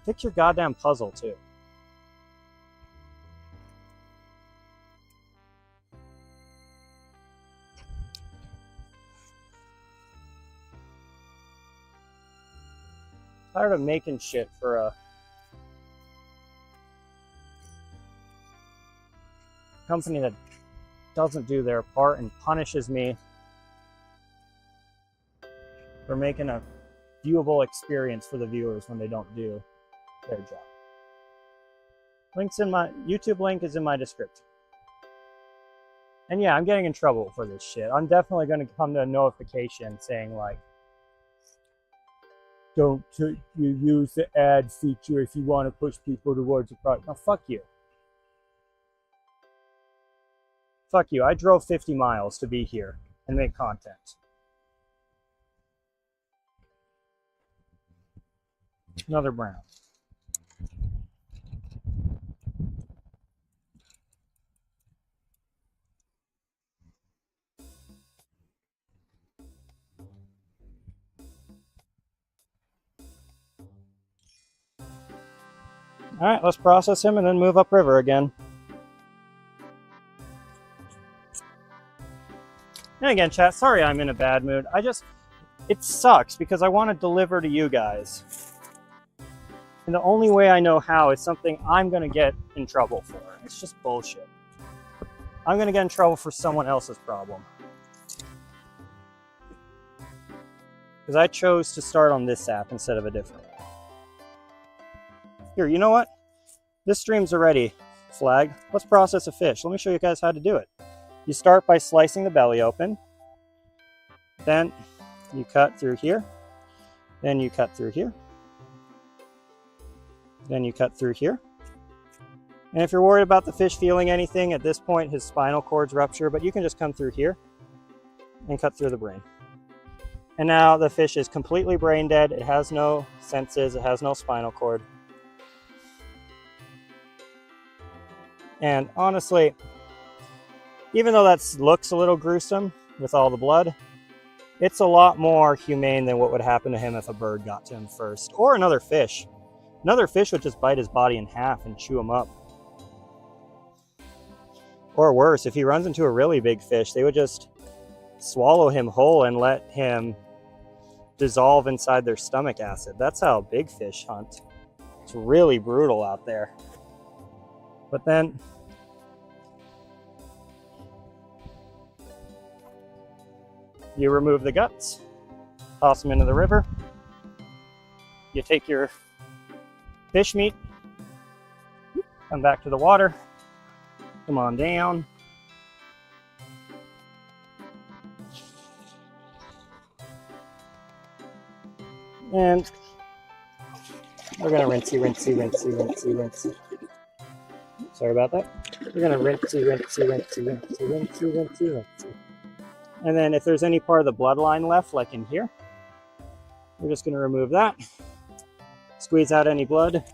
Fix your goddamn puzzle too. Tired of making shit for a company that doesn't do their part and punishes me for making a viewable experience for the viewers when they don't do their job. Links in my YouTube link is in my description. And yeah, I'm getting in trouble for this shit. I'm definitely going to come to a notification saying like, don't you use the ad feature if you want to push people towards the product. No, fuck you. Fuck you. I drove 50 miles to be here and make content. Another brown. All right, let's process him and then move upriver again. And again, chat, sorry I'm in a bad mood. It sucks because I want to deliver to you guys. And the only way I know how is something I'm going to get in trouble for. It's just bullshit. I'm going to get in trouble for someone else's problem. Because I chose to start on this app instead of a different one. Here, you know what? This stream's already flagged. Let's process a fish. Let me show you guys how to do it. You start by slicing the belly open. Then you cut through here. Then you cut through here. Then you cut through here. And if you're worried about the fish feeling anything, at this point his spinal cord's ruptured, but you can just come through here and cut through the brain. And now the fish is completely brain dead. It has no senses. It has no spinal cord. And honestly, even though that looks a little gruesome with all the blood, it's a lot more humane than what would happen to him if a bird got to him first. Or another fish. Another fish would just bite his body in half and chew him up. Or worse, if he runs into a really big fish, they would just swallow him whole and let him dissolve inside their stomach acid. That's how big fish hunt. It's really brutal out there. But then you remove the guts, toss them into the river. You take your fish meat, come back to the water, come on down. And we're gonna rinse. Sorry about that. We're gonna rinse. And then if there's any part of the bloodline left, like in here, we're just gonna remove that. Squeeze out any blood.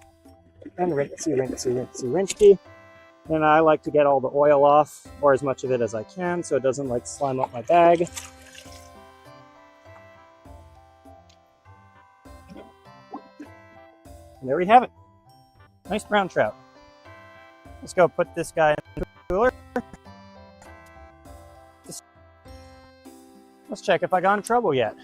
and rinsey. And I like to get all the oil off, or as much of it as I can, so it doesn't like slime up my bag. And there we have it. Nice brown trout. Let's go put this guy in the cooler. Let's check if I got in trouble yet.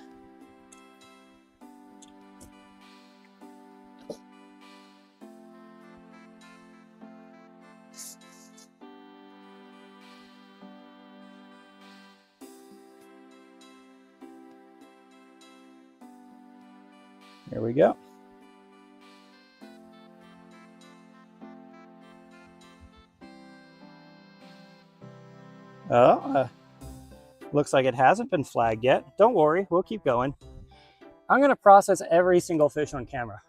There we go. Oh, looks like it hasn't been flagged yet. Don't worry, we'll keep going. I'm going to process every single fish on camera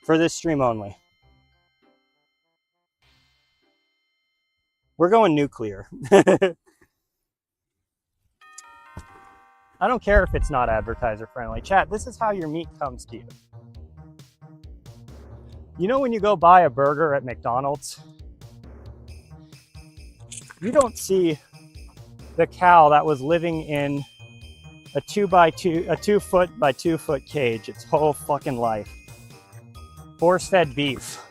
for this stream only. We're going nuclear. I don't care if it's not advertiser friendly. Chat, this is how your meat comes to you. You know when you go buy a burger at McDonald's, you don't see the cow that was living in a 2 foot by 2 foot cage its whole fucking life. Force-fed beef.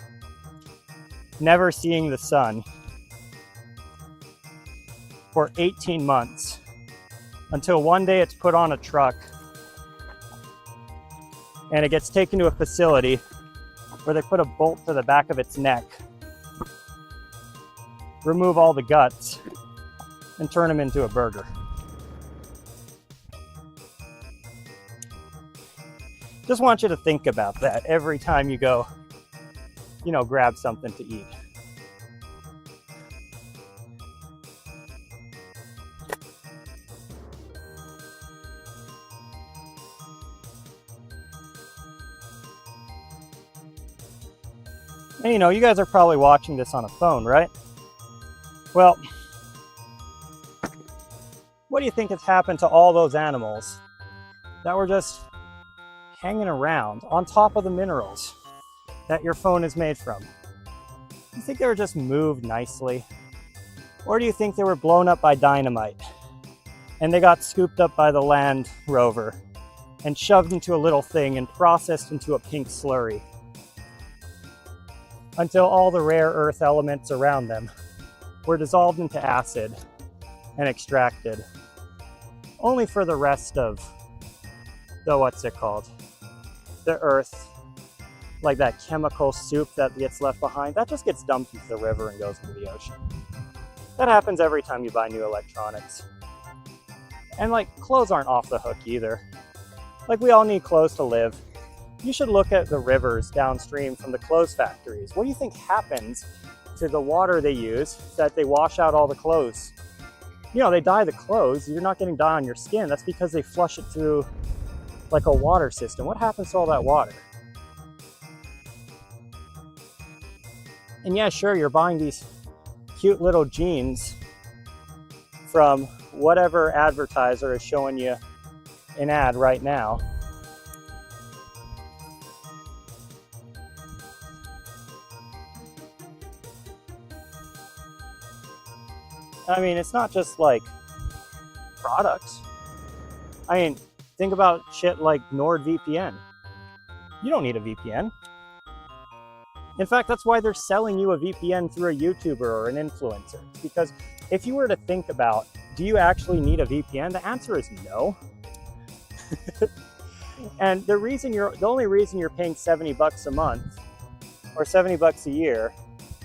Never seeing the sun for 18 months. Until one day it's put on a truck and it gets taken to a facility where they put a bolt to the back of its neck, remove all the guts, and turn them into a burger. Just want you to think about that every time you go, grab something to eat. And you guys are probably watching this on a phone, right? Well, what do you think has happened to all those animals that were just hanging around on top of the minerals that your phone is made from? Do you think they were just moved nicely? Or do you think they were blown up by dynamite and they got scooped up by the Land Rover and shoved into a little thing and processed into a pink slurry until all the rare earth elements around them were dissolved into acid and extracted, only for the rest of the earth, like that chemical soup that gets left behind, that just gets dumped into the river and goes into the ocean. That happens every time you buy new electronics. And clothes aren't off the hook either. We all need clothes to live. You should look at the rivers downstream from the clothes factories. What do you think happens to the water they use that they wash out all the clothes? They dye the clothes. You're not getting dye on your skin. That's because they flush it through a water system. What happens to all that water? And yeah, sure, you're buying these cute little jeans from whatever advertiser is showing you an ad right now. I mean, it's not just products. Think about shit like NordVPN. You don't need a VPN. In fact, that's why they're selling you a VPN through a YouTuber or an influencer. Because if you were to think about, do you actually need a VPN? The answer is no. And the only reason you're paying $70 a month or $70 a year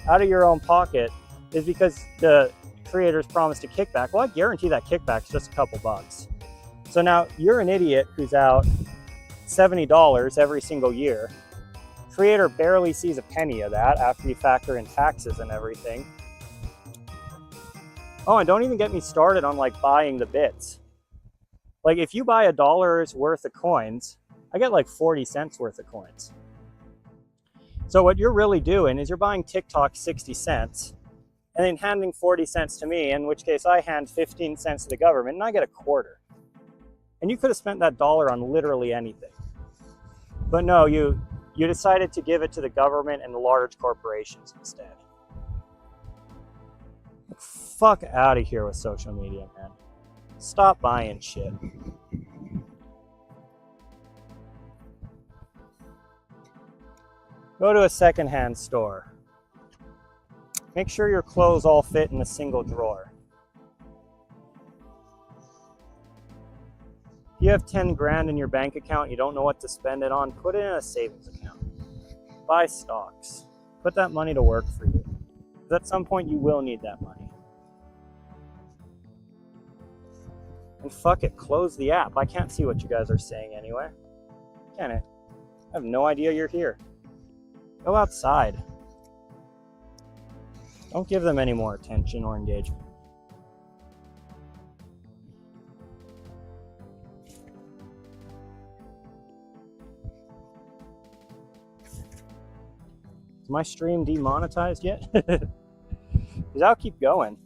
out of your own pocket is because the creators promised a kickback. Well, I guarantee that kickback's just a couple bucks. So now you're an idiot who's out $70 every single year. Creator barely sees a penny of that after you factor in taxes and everything. Oh, and don't even get me started on buying the bits. If you buy $1 worth of coins, I get 40 cents worth of coins. So what you're really doing is you're buying TikTok 60 cents and then handing 40 cents to me, in which case I hand 15 cents to the government and I get a quarter. And you could have spent that $1 on literally anything. But no, you You decided to give it to the government and the large corporations instead. Fuck out of here with social media, man. Stop buying shit. Go to a secondhand store. Make sure your clothes all fit in a single drawer. If you have 10 grand in your bank account, you don't know what to spend it on, put it in a savings account. Buy stocks. Put that money to work for you. Because at some point you will need that money. And fuck it, close the app. I can't see what you guys are saying anyway. Can I? I have no idea you're here. Go outside. Don't give them any more attention or engagement. Is my stream demonetized yet? Because I'll keep going.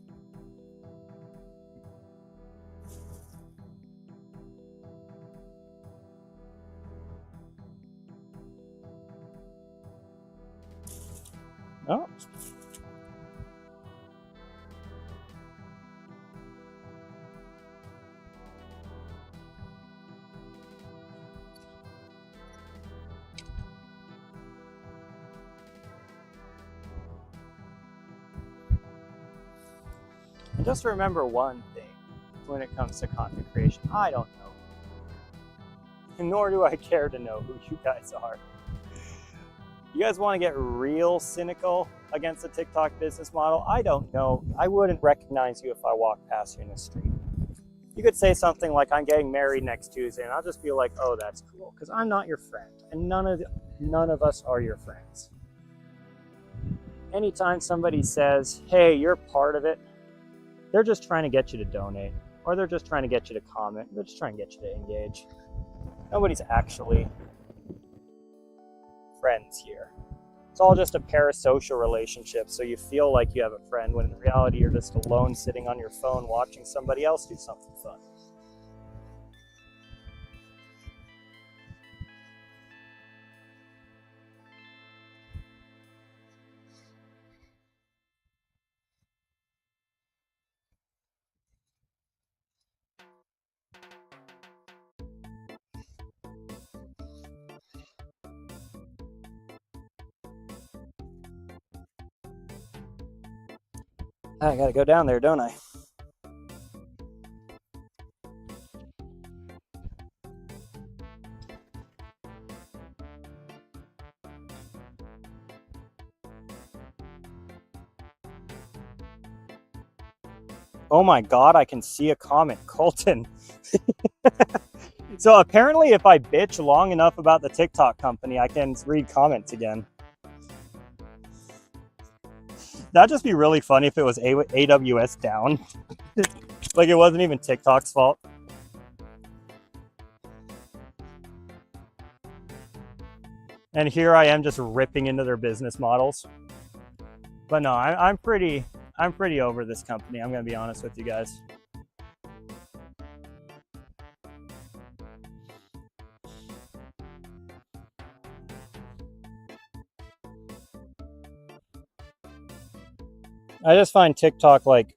Oh. And just remember one thing when it comes to content creation. I don't know. Nor do I care to know who you guys are. You guys want to get real cynical against the TikTok business model? I don't know. I wouldn't recognize you if I walked past you in the street. You could say something like, I'm getting married next Tuesday, and I'll just be like, oh, that's cool, because I'm not your friend, and none of us are your friends. Anytime somebody says, hey, you're part of it, they're just trying to get you to donate, or they're just trying to get you to comment, they're just trying to get you to engage. Nobody's actually friends here. It's all just a parasocial relationship, so you feel like you have a friend when in reality you're just alone sitting on your phone watching somebody else do something fun. I gotta go down there, don't I? Oh my god, I can see a comment. Colton. So apparently if I bitch long enough about the TikTok company, I can read comments again. That'd just be really funny if it was AWS down. Like it wasn't even TikTok's fault. And here I am just ripping into their business models. But no, I'm pretty over this company. I'm gonna be honest with you guys. I just find TikTok like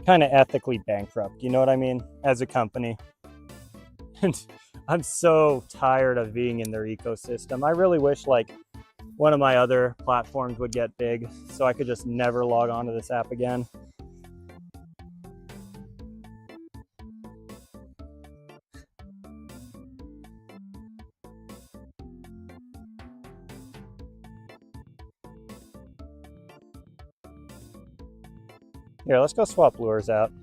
kind of ethically bankrupt. You know what I mean? As a company. And I'm so tired of being in their ecosystem. I really wish like one of my other platforms would get big so I could just never log on to this app again. Here, let's go swap lures out.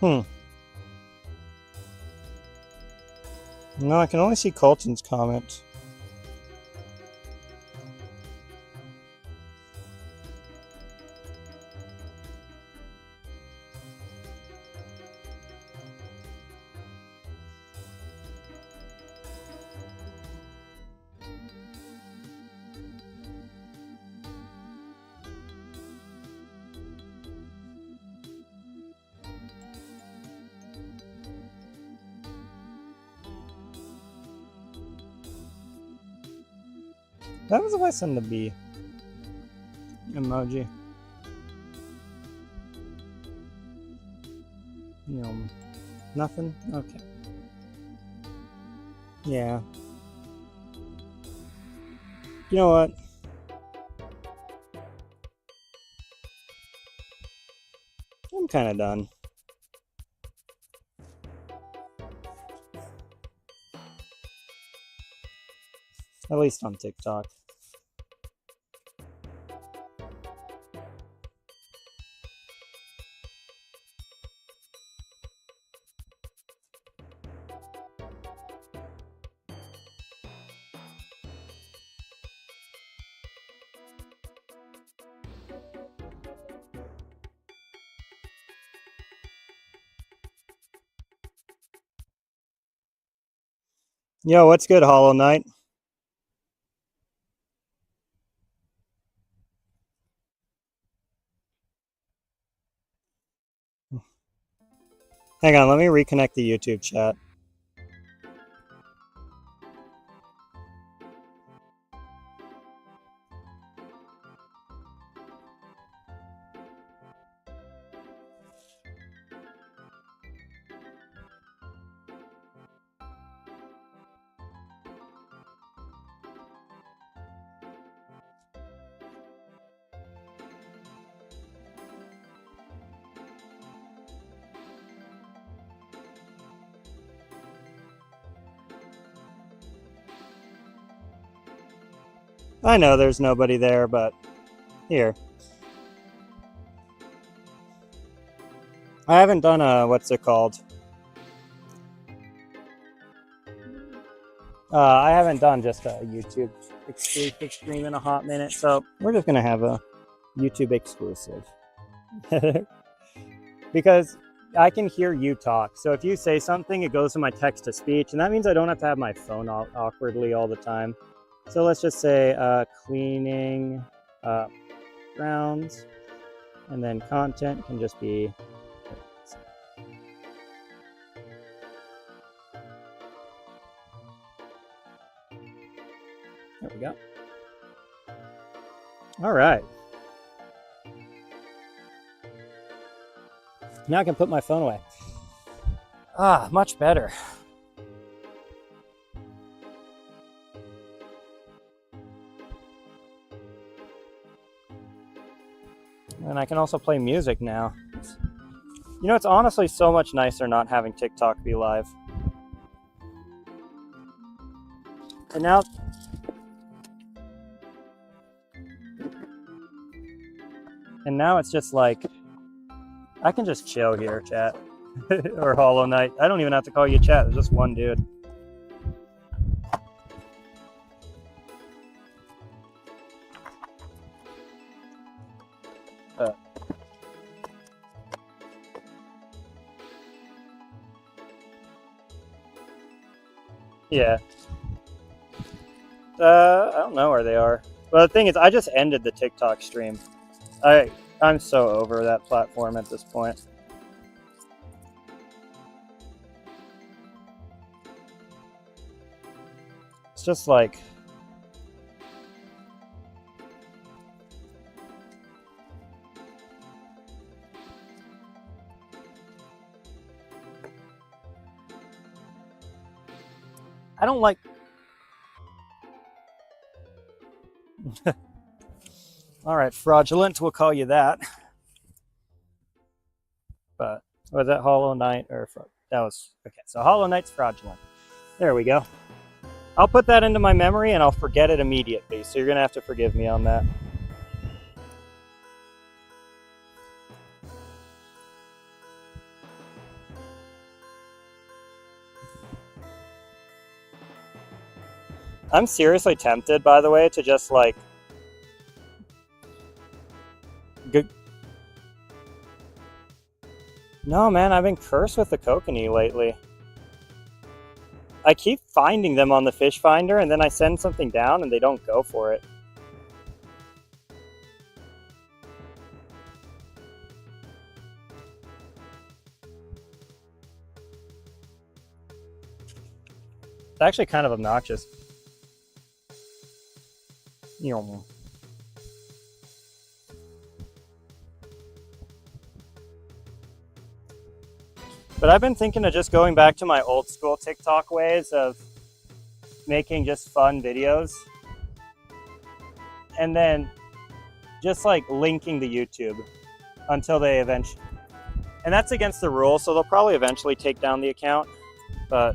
No, I can only see Colton's comment. That was if I send the bee emoji. No, nothing? Okay. Yeah. You know what? I'm kind of done. At least on TikTok. Yo, what's good, Hollow Knight? Hang on, let me reconnect the YouTube chat. I know there's nobody there, but here. I haven't done a, what's it called? I haven't done just a YouTube exclusive stream in a hot minute, so we're just gonna have a YouTube exclusive. Because I can hear you talk, so if you say something, it goes to my text to speech, and that means I don't have to have my phone awkwardly all the time. So let's just say cleaning grounds, and then content can just be. There we go. All right. Now I can put my phone away. Ah, much better. And I can also play music now. You know, it's honestly so much nicer not having TikTok be live. And now... And now it's just like... I can just chill here, chat. Or Hollow Knight. I don't even have to call you chat. There's just one dude. Yeah. I don't know where they are. Well, the thing is, I just ended the TikTok stream. I'm so over that platform at this point. It's just like... I don't like... All right, fraudulent, we'll call you that. But was that Hollow Knight or that was okay? So Hollow Knight's fraudulent. There we go. I'll put that into my memory and I'll forget it immediately. So you're gonna have to forgive me on that. I'm seriously tempted, by the way, to just like No, man, I've been cursed with the kokanee lately. I keep finding them on the fish finder, and then I send something down and they don't go for it. It's actually kind of obnoxious. But I've been thinking of just going back to my old school TikTok ways of making just fun videos and then just like linking to YouTube until they eventually, and that's against the rules, so they'll probably eventually take down the account. But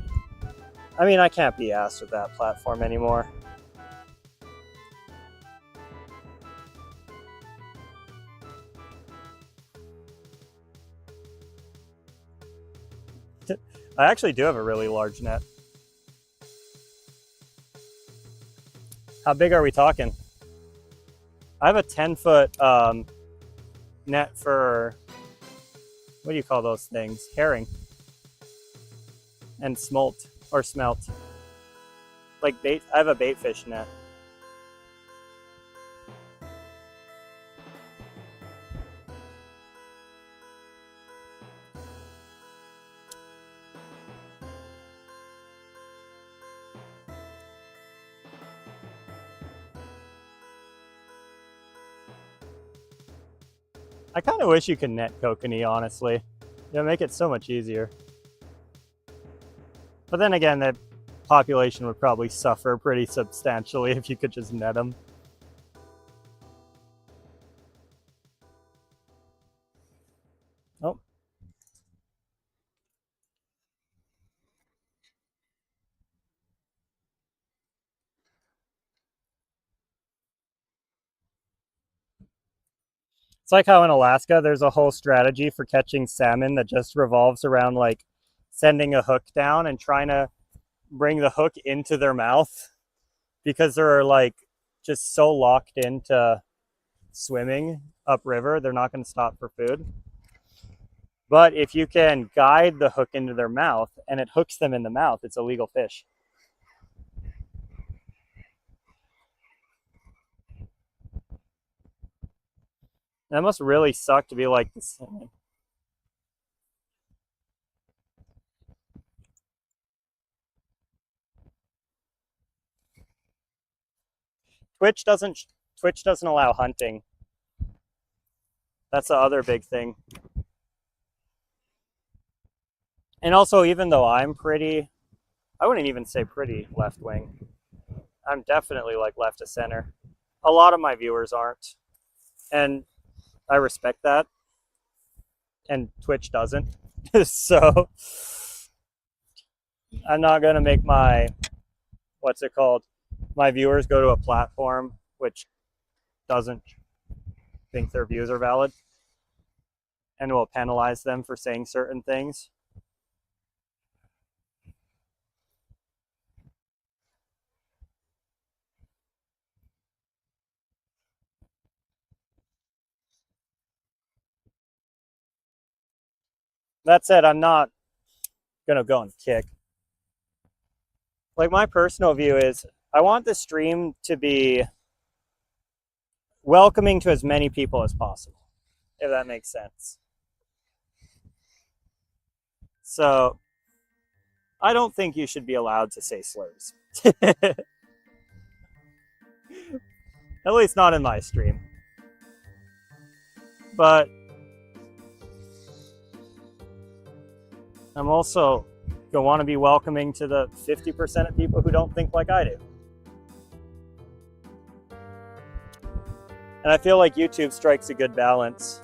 I mean, I can't be asked with that platform anymore. I actually do have a really large net. How big are we talking? I have a 10-foot net for, what do you call those things? Herring. And smolt, or smelt. Like bait, I have a bait fish net. I kind of wish you could net kokanee, honestly. It'll make it so much easier. But then again, the population would probably suffer pretty substantially if you could just net them. Oh. It's like how in Alaska, there's a whole strategy for catching salmon that just revolves around like sending a hook down and trying to bring the hook into their mouth because they're like just so locked into swimming upriver, they're not going to stop for food. But if you can guide the hook into their mouth and it hooks them in the mouth, it's a legal fish. That must really suck to be like this. Twitch doesn't allow hunting. That's the other big thing. And also, even though I'm pretty, I wouldn't even say pretty left wing. I'm definitely like left of center. A lot of my viewers aren't. And I respect that. And Twitch doesn't. So I'm not going to make my, what's it called? My viewers go to a platform which doesn't think their views are valid and will penalize them for saying certain things. That said, I'm not going to go and kick. Like, my personal view is I want the stream to be welcoming to as many people as possible, if that makes sense. So I don't think you should be allowed to say slurs. At least not in my stream. But I'm also going to want to be welcoming to the 50% of people who don't think like I do. And I feel like YouTube strikes a good balance.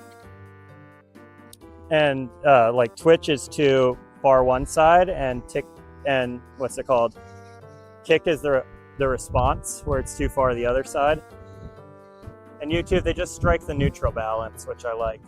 And like Twitch is too far one side, and what's it called? Kick is the response, where it's too far the other side. And YouTube, they just strike the neutral balance, which I like.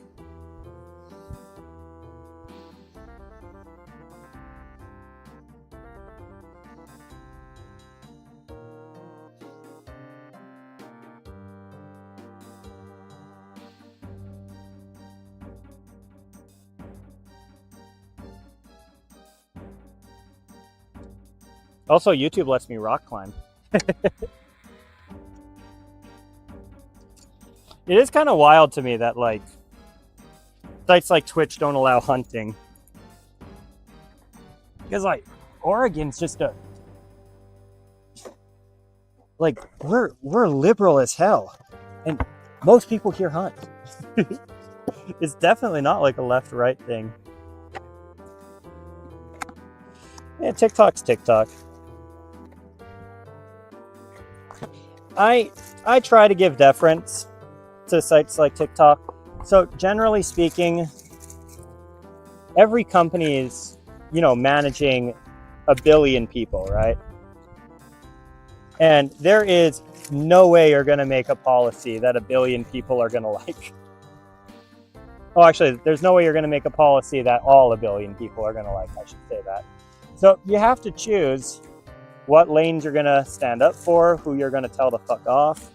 Also, YouTube lets me rock climb. It is kind of wild to me that like sites like Twitch don't allow hunting. Because like Oregon's just a like we're liberal as hell. And most people here hunt. It's definitely not like a left-right thing. Yeah, TikTok's TikTok. I try to give deference to sites like TikTok. So generally speaking, every company is, managing a billion people, right? And there is no way you're going to make a policy that a billion people are going to like. Oh, actually, there's no way you're going to make a policy that all a billion people are going to like, I should say that. So you have to choose what lanes you're going to stand up for, who you're going to tell to fuck off.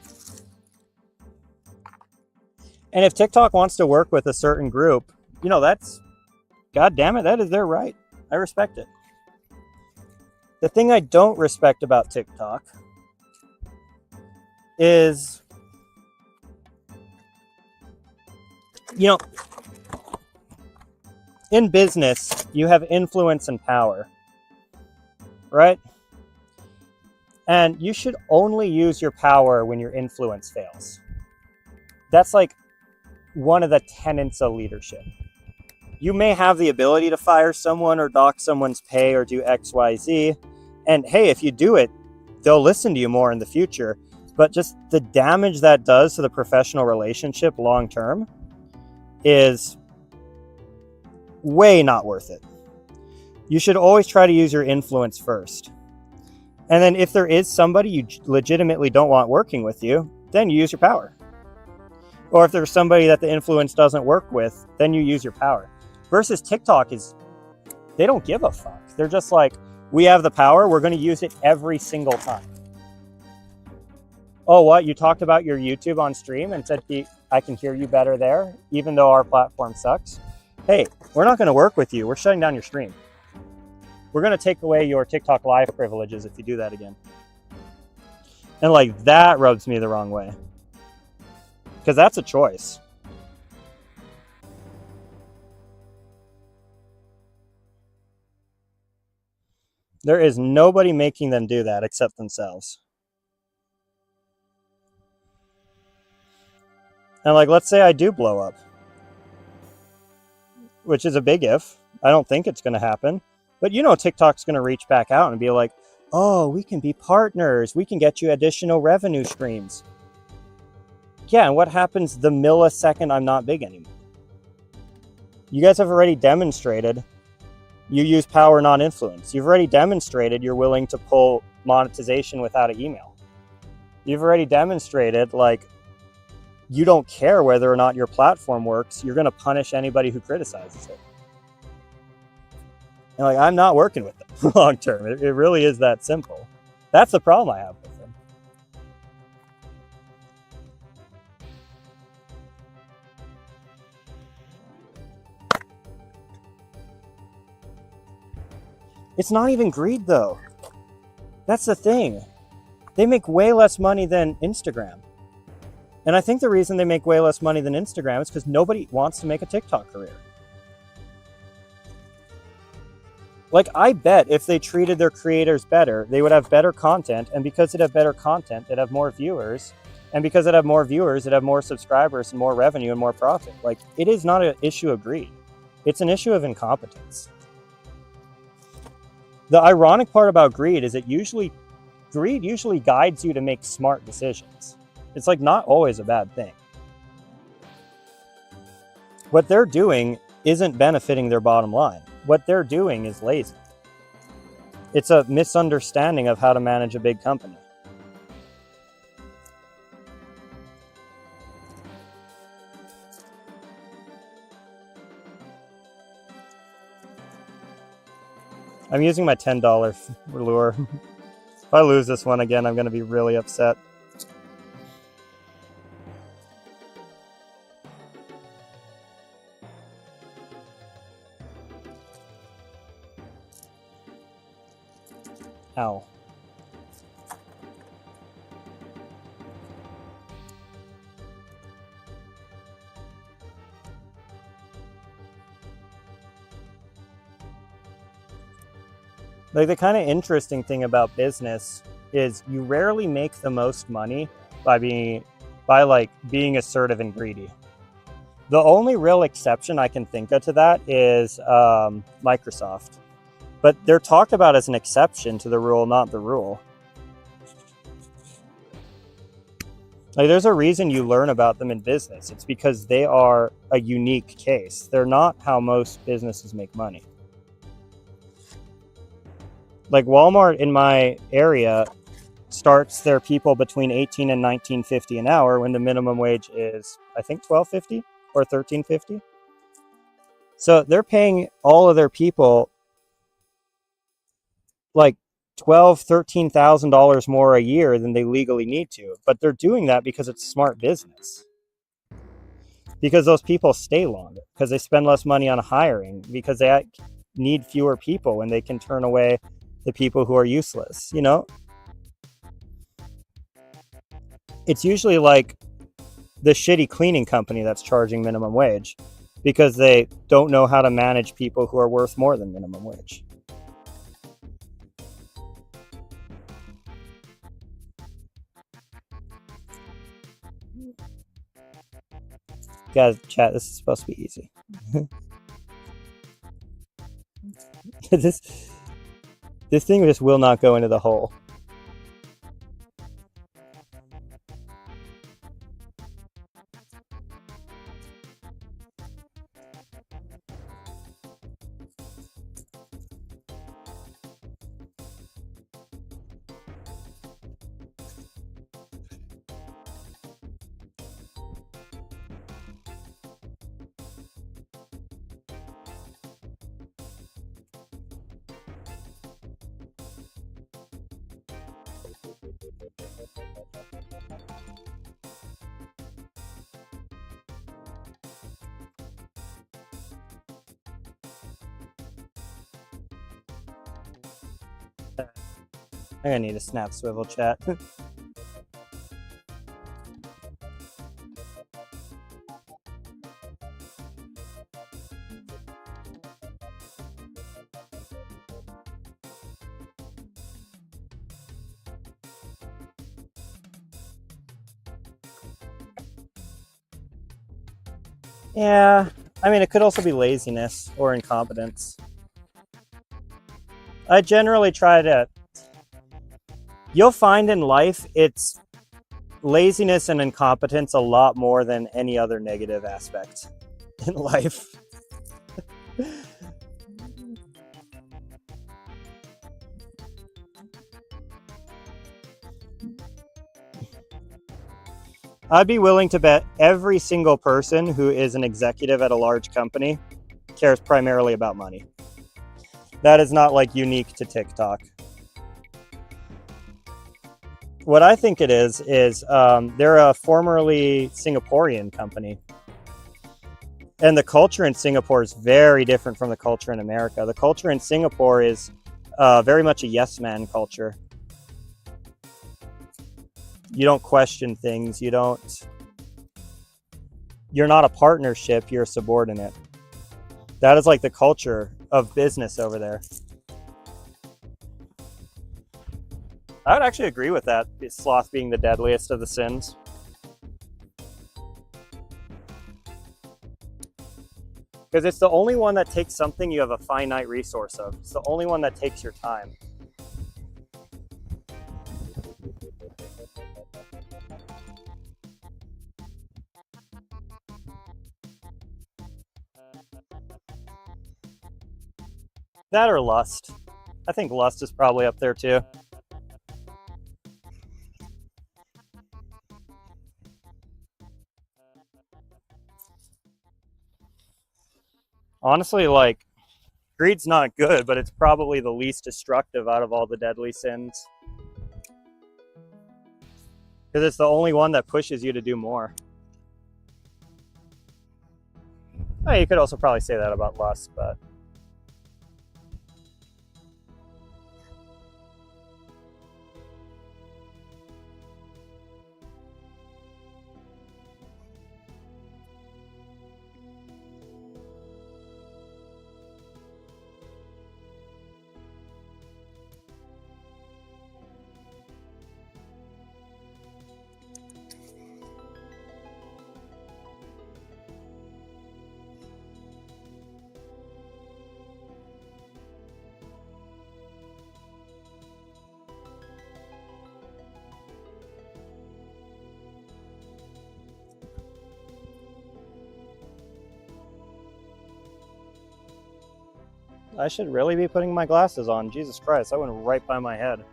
And if TikTok wants to work with a certain group, that's, God damn it, that is their right. I respect it. The thing I don't respect about TikTok is, in business, you have influence and power, right? And you should only use your power when your influence fails. That's like one of the tenets of leadership. You may have the ability to fire someone or dock someone's pay or do X, Y, Z. And hey, if you do it, they'll listen to you more in the future. But just the damage that does to the professional relationship long term is way not worth it. You should always try to use your influence first. And then if there is somebody you legitimately don't want working with you, then you use your power. Or if there's somebody that the influence doesn't work with, then you use your power. Versus TikTok they don't give a fuck. They're just like, we have the power, we're going to use it every single time. Oh, what? You talked about your YouTube on stream and said, I can hear you better there, even though our platform sucks. Hey, we're not going to work with you. We're shutting down your stream. We're going to take away your TikTok live privileges if you do that again. And like that rubs me the wrong way. Because that's a choice. There is nobody making them do that except themselves. And like, let's say I do blow up, which is a big if. I don't think it's going to happen. But TikTok's going to reach back out and be like, oh, we can be partners. We can get you additional revenue streams. Yeah, and what happens the millisecond I'm not big anymore? You guys have already demonstrated you use power, not influence. You've already demonstrated you're willing to pull monetization without an email. You've already demonstrated, like, you don't care whether or not your platform works. You're going to punish anybody who criticizes it. And like, I'm not working with them long term. It really is that simple. That's the problem I have with them. It's not even greed, though. That's the thing. They make way less money than Instagram. And I think the reason they make way less money than Instagram is because nobody wants to make a TikTok career. Like, I bet if they treated their creators better, they would have better content. And because they'd have better content, they'd have more viewers. And because they'd have more viewers, they'd have more subscribers and more revenue and more profit. Like, it is not an issue of greed. It's an issue of incompetence. The ironic part about greed is greed usually guides you to make smart decisions. It's like not always a bad thing. What they're doing isn't benefiting their bottom line. What they're doing is lazy. It's a misunderstanding of how to manage a big company. I'm using my $10 lure. If I lose this one again, I'm going to be really upset. Ow. Like, the kind of interesting thing about business is you rarely make the most money by being assertive and greedy. The only real exception I can think of to that is Microsoft, but they're talked about as an exception to the rule, not the rule. Like, there's a reason you learn about them in business. It's because they are a unique case. They're not how most businesses make money. Like, Walmart in my area starts their people between $18 and $19.50 an hour when the minimum wage is, I think, $12.50 or $13.50. So they're paying all of their people like $12,000-$13,000 more a year than they legally need to. But they're doing that because it's smart business. Because those people stay longer, because they spend less money on hiring, because they need fewer people when they can turn away the people who are useless, you know? It's usually like the shitty cleaning company that's charging minimum wage because they don't know how to manage people who are worth more than minimum wage. Guys, chat, this is supposed to be easy. this thing just will not go into the hole. I'm gonna need a snap swivel, chat. Yeah, I mean, it could also be laziness or incompetence. I generally try to... You'll find in life it's laziness and incompetence a lot more than any other negative aspect in life. I'd be willing to bet every single person who is an executive at a large company cares primarily about money. That is not like unique to TikTok. What I think it is they're a formerly Singaporean company. And the culture in Singapore is very different from the culture in America. The culture in Singapore is very much a yes man culture. You don't question things. You're not a partnership, you're a subordinate. That is like the culture of business over there. I would actually agree with that, sloth being the deadliest of the sins. Because it's the only one that takes something you have a finite resource of. It's the only one that takes your time. That or lust. I think lust is probably up there too. Honestly, like, greed's not good, but it's probably the least destructive out of all the deadly sins. Because it's the only one that pushes you to do more. Oh, you could also probably say that about lust, but... I should really be putting my glasses on. Jesus Christ, that went right by my head.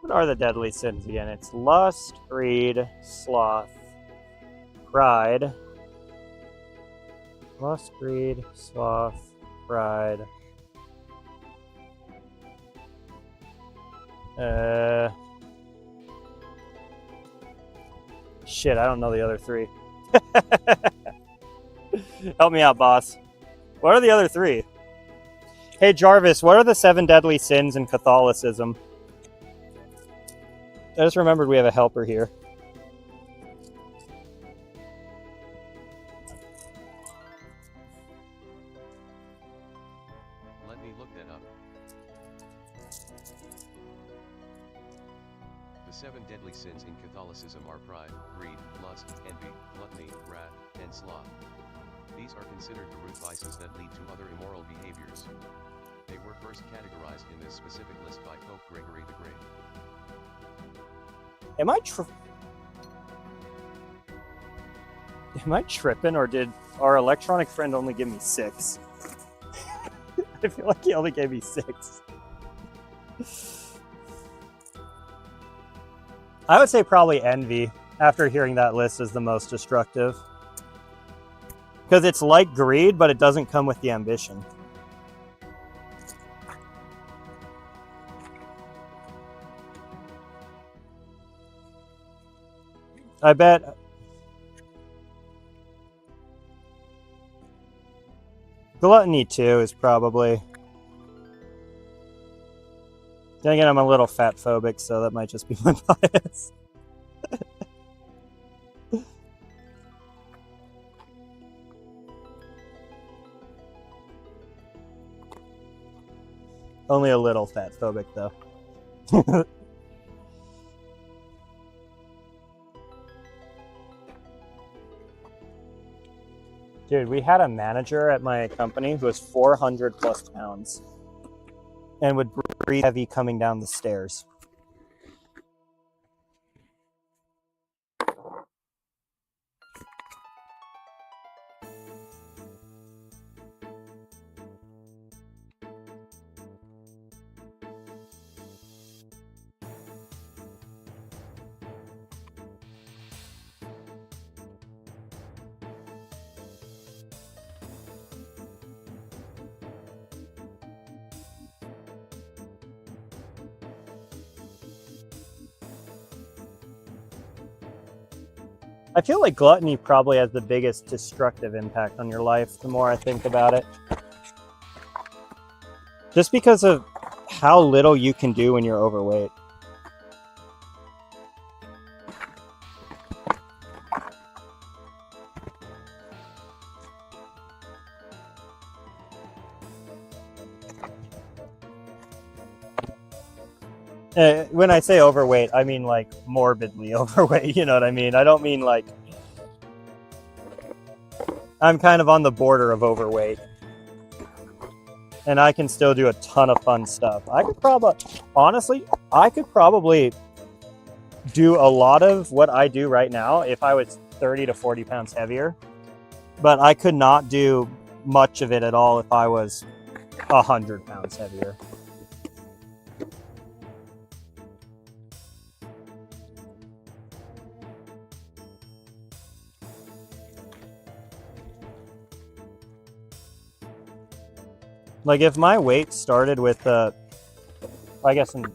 What are the deadly sins again? It's lust, greed, sloth, pride. Lust, greed, sloth, pride. Shit, I don't know the other three. Help me out, boss. What are the other three? Hey, Jarvis, what are the 7 deadly sins in Catholicism? I just remembered we have a helper here. Let me look that up. The 7 deadly sins in Catholicism are pride, greed, lust, envy, gluttony, wrath, and sloth. These are considered the root vices that lead to other immoral behaviors. They were first categorized in this specific list by Pope Gregory the Great. Am I tripping, or did our electronic friend only give me 6? I feel like he only gave me 6. I would say probably envy, after hearing that list, is the most destructive. Because it's like greed, but it doesn't come with the ambition. I bet gluttony too is probably. Then again, I'm a little fat phobic, so that might just be my bias. Only a little fat phobic though. Dude, we had a manager at my company who was 400 plus pounds and would breathe heavy coming down the stairs. I feel like gluttony probably has the biggest destructive impact on your life, the more I think about it. Just because of how little you can do when you're overweight. When I say overweight, I mean like morbidly overweight, you know what I mean? I don't mean like... I'm kind of on the border of overweight. And I can still do a ton of fun stuff. I could probably... Honestly, I could probably do a lot of what I do right now if I was 30 to 40 pounds heavier. But I could not do much of it at all if I was 100 pounds heavier. Like if my weight started with I guess in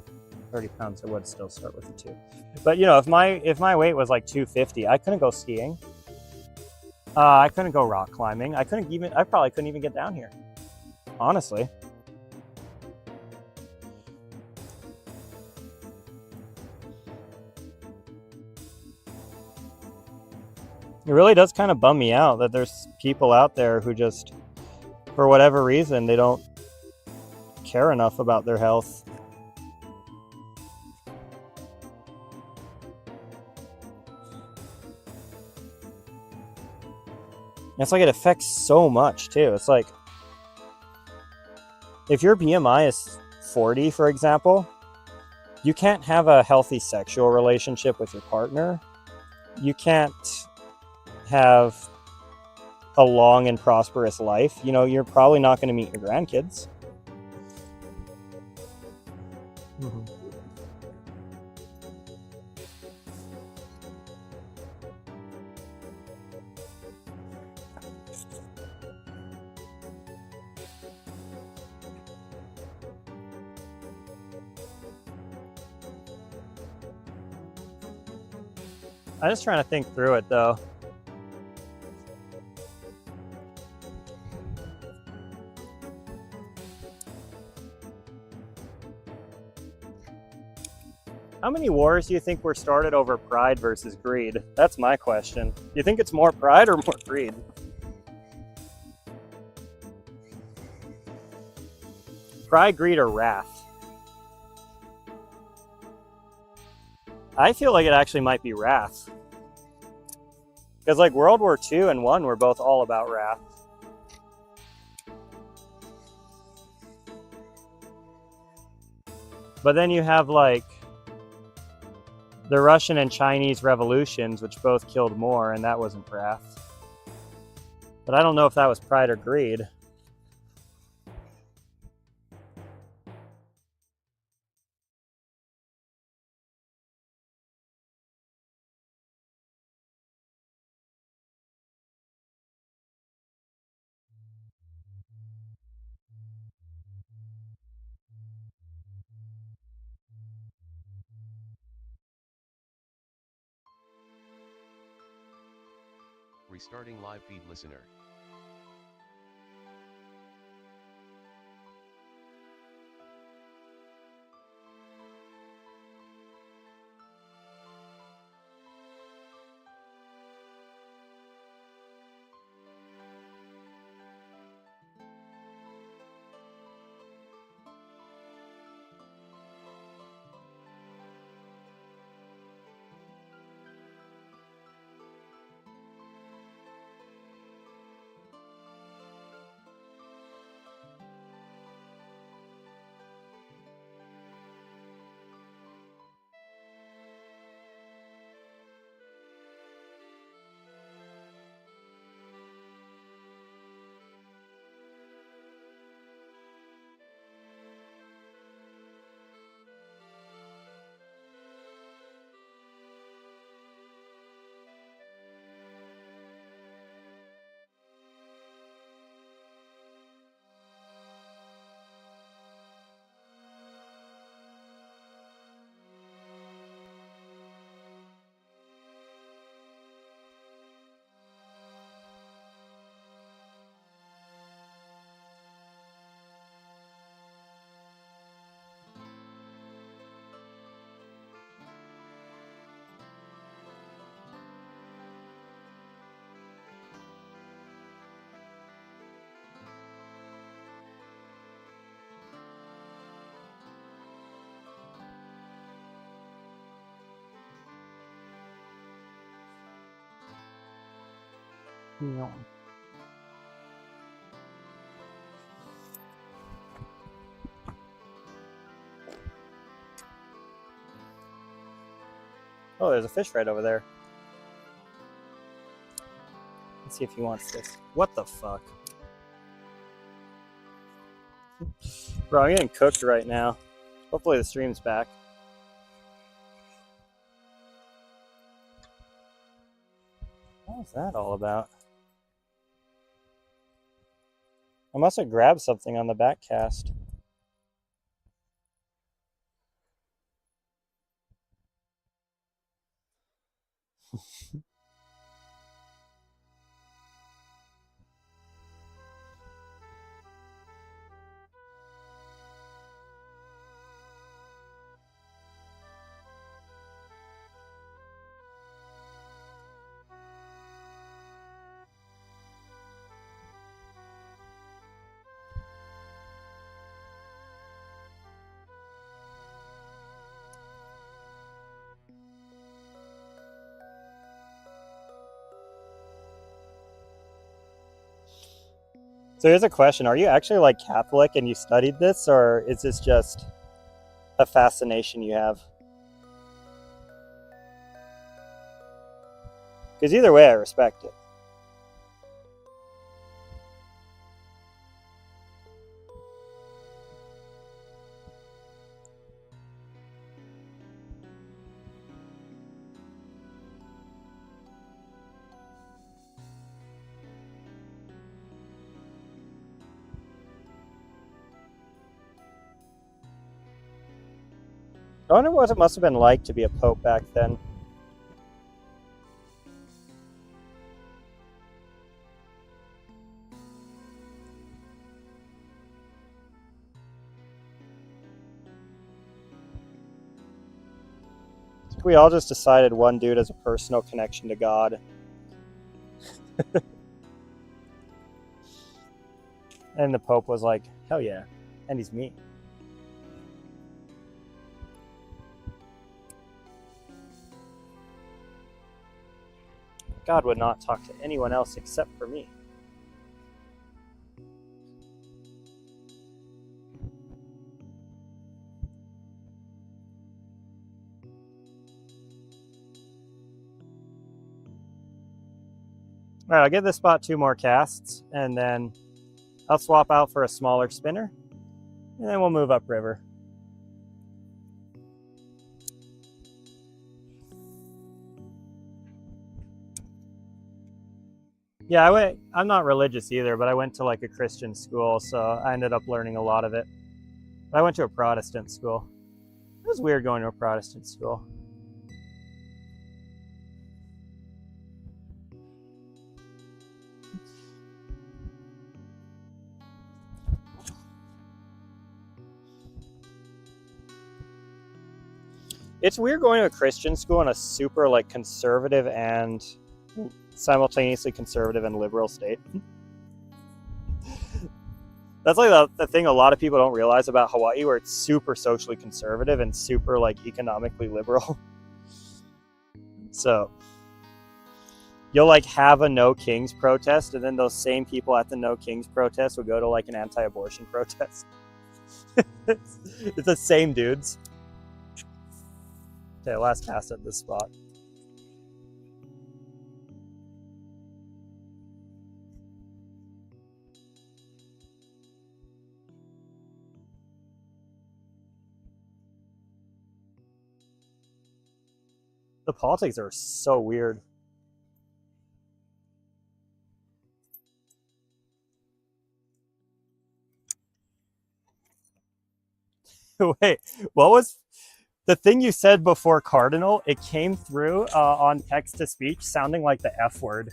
30 pounds I would still start with a 2. But you know, if my weight was like 250, I couldn't go skiing. I couldn't go rock climbing. I probably couldn't even get down here. Honestly. It really does kind of bum me out that there's people out there who just, for whatever reason, they don't care enough about their health. It's like it affects so much too. It's like if your BMI is 40, for example, you can't have a healthy sexual relationship with your partner. You can't have a long and prosperous life. You know, you're probably not going to meet your grandkids. Mm-hmm. I'm just trying to think through it, though. How many wars do you think were started over pride versus greed? That's my question. Do you think it's more pride or more greed? Pride, greed, or wrath? I feel like it actually might be wrath. Because like World War II and I were both all about wrath. But then you have like the Russian and Chinese revolutions, which both killed more, and that wasn't wrath. But I don't know if that was pride or greed. Restarting live feed listener. No. Oh, there's a fish right over there. Let's see if he wants this. What the fuck? Bro, I'm getting cooked right now. Hopefully the stream's back. What was that all about? I must have grabbed something on the back cast. So here's a question. Are you actually like Catholic and you studied this, or is this just the fascination you have. Because either way, I respect it. I wonder what it must have been like to be a pope back then. We all just decided one dude has a personal connection to God. And the Pope was like, hell yeah. And he's me. God would not talk to anyone else except for me. All right, I'll give this spot 2 more casts, and then I'll swap out for a smaller spinner, and then we'll move upriver. Yeah, I'm not religious either, but I went to like a Christian school, so I ended up learning a lot of it. I went to a Protestant school. It was weird going to a Protestant school. It's weird going to a Christian school in a super like conservative and simultaneously conservative and liberal state. That's like the thing a lot of people don't realize about Hawaii, where it's super socially conservative and super like economically liberal. So you'll like have a No Kings protest, and then those same people at the No Kings protest will go to like an anti-abortion protest. It's the same dudes. Okay, last cast at this spot. The politics are so weird. Wait, what was the thing you said before cardinal? It came through on text to speech sounding like the F word.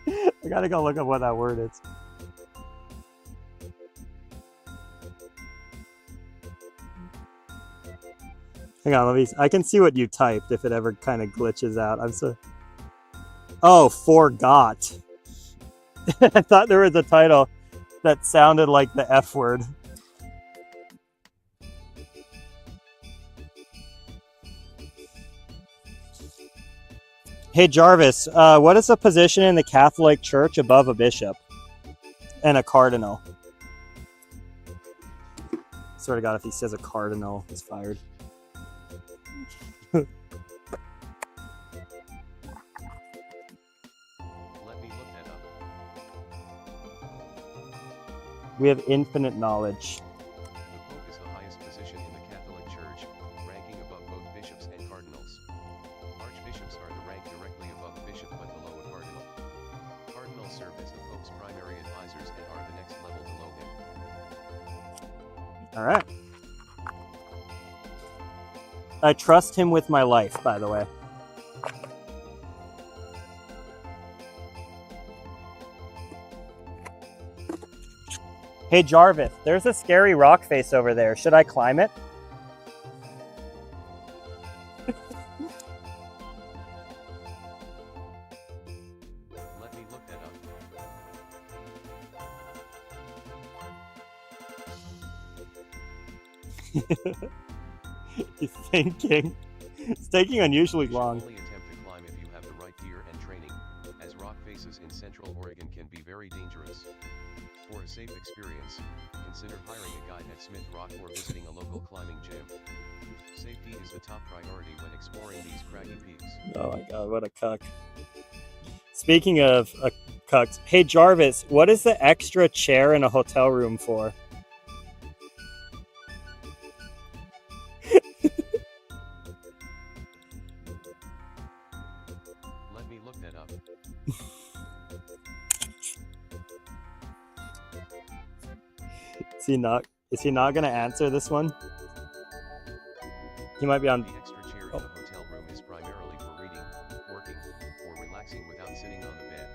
I gotta go look up what that word is. Hang on, I can see what you typed if it ever kind of glitches out. Oh, forgot. I thought there was a title that sounded like the F word. Hey Jarvis, what is the position in the Catholic Church above a bishop and a cardinal? Swear to God, if he says a cardinal, he's fired. Let me look that up. We have infinite knowledge. The Pope is the highest position in the Catholic Church, ranking above both bishops and cardinals. Archbishops are the rank directly above a bishop but below a cardinal. Cardinals serve as the Pope's primary advisors and are the next level below him. All right. I trust him with my life, by the way. Hey Jarvis, there's a scary rock face over there. Should I climb it? Let me look that up. He's thinking. It's taking unusually You should long. only attempt to climb if you have the right gear and training, as rock faces in Central Oregon can be very dangerous. For a safe experience, consider hiring a guide at Smith Rock or visiting a local climbing gym. Safety is the top priority when exploring these craggy peaks. Oh my god, what a cuck. Speaking of cucks, hey Jarvis, what is the extra chair in a hotel room for? Let me look that up. Is he not gonna answer this one? He might be on. The extra chair in a hotel room is primarily for reading, working, or relaxing without sitting on the bed.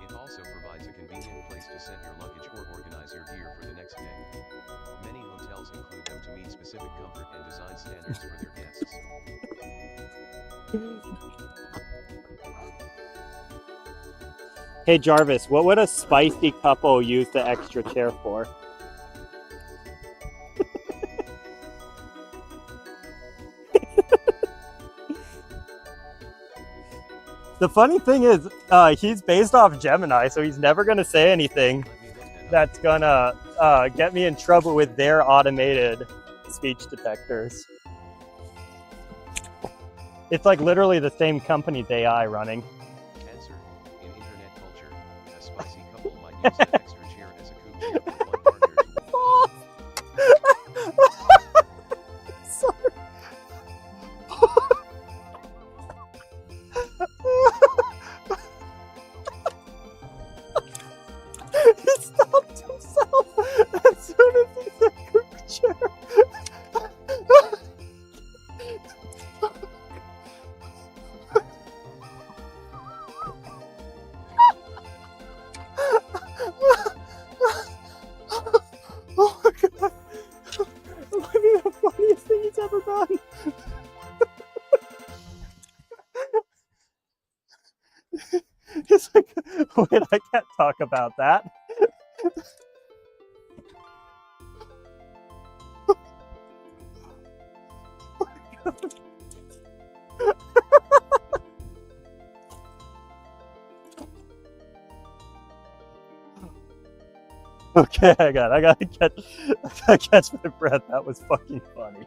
It also provides a convenient place to set your luggage or organize your gear for the next day. Many hotels include them to meet specific comfort and design standards for their guests. Hey Jarvis, what would a spicy couple use the extra chair for? The funny thing is, he's based off Gemini, so he's never gonna say anything that's gonna get me in trouble with their automated speech detectors. It's like literally the same company's AI running. Answer: in internet culture, a spicy couple might use the extra chair as a coupe chair for one partner to Sorry. He stopped himself as soon as he said coupe chair. Oh my god. That might be the funniest thing he's ever done. He's like, wait, I can't talk about that. Okay, I gotta catch my breath. That was fucking funny.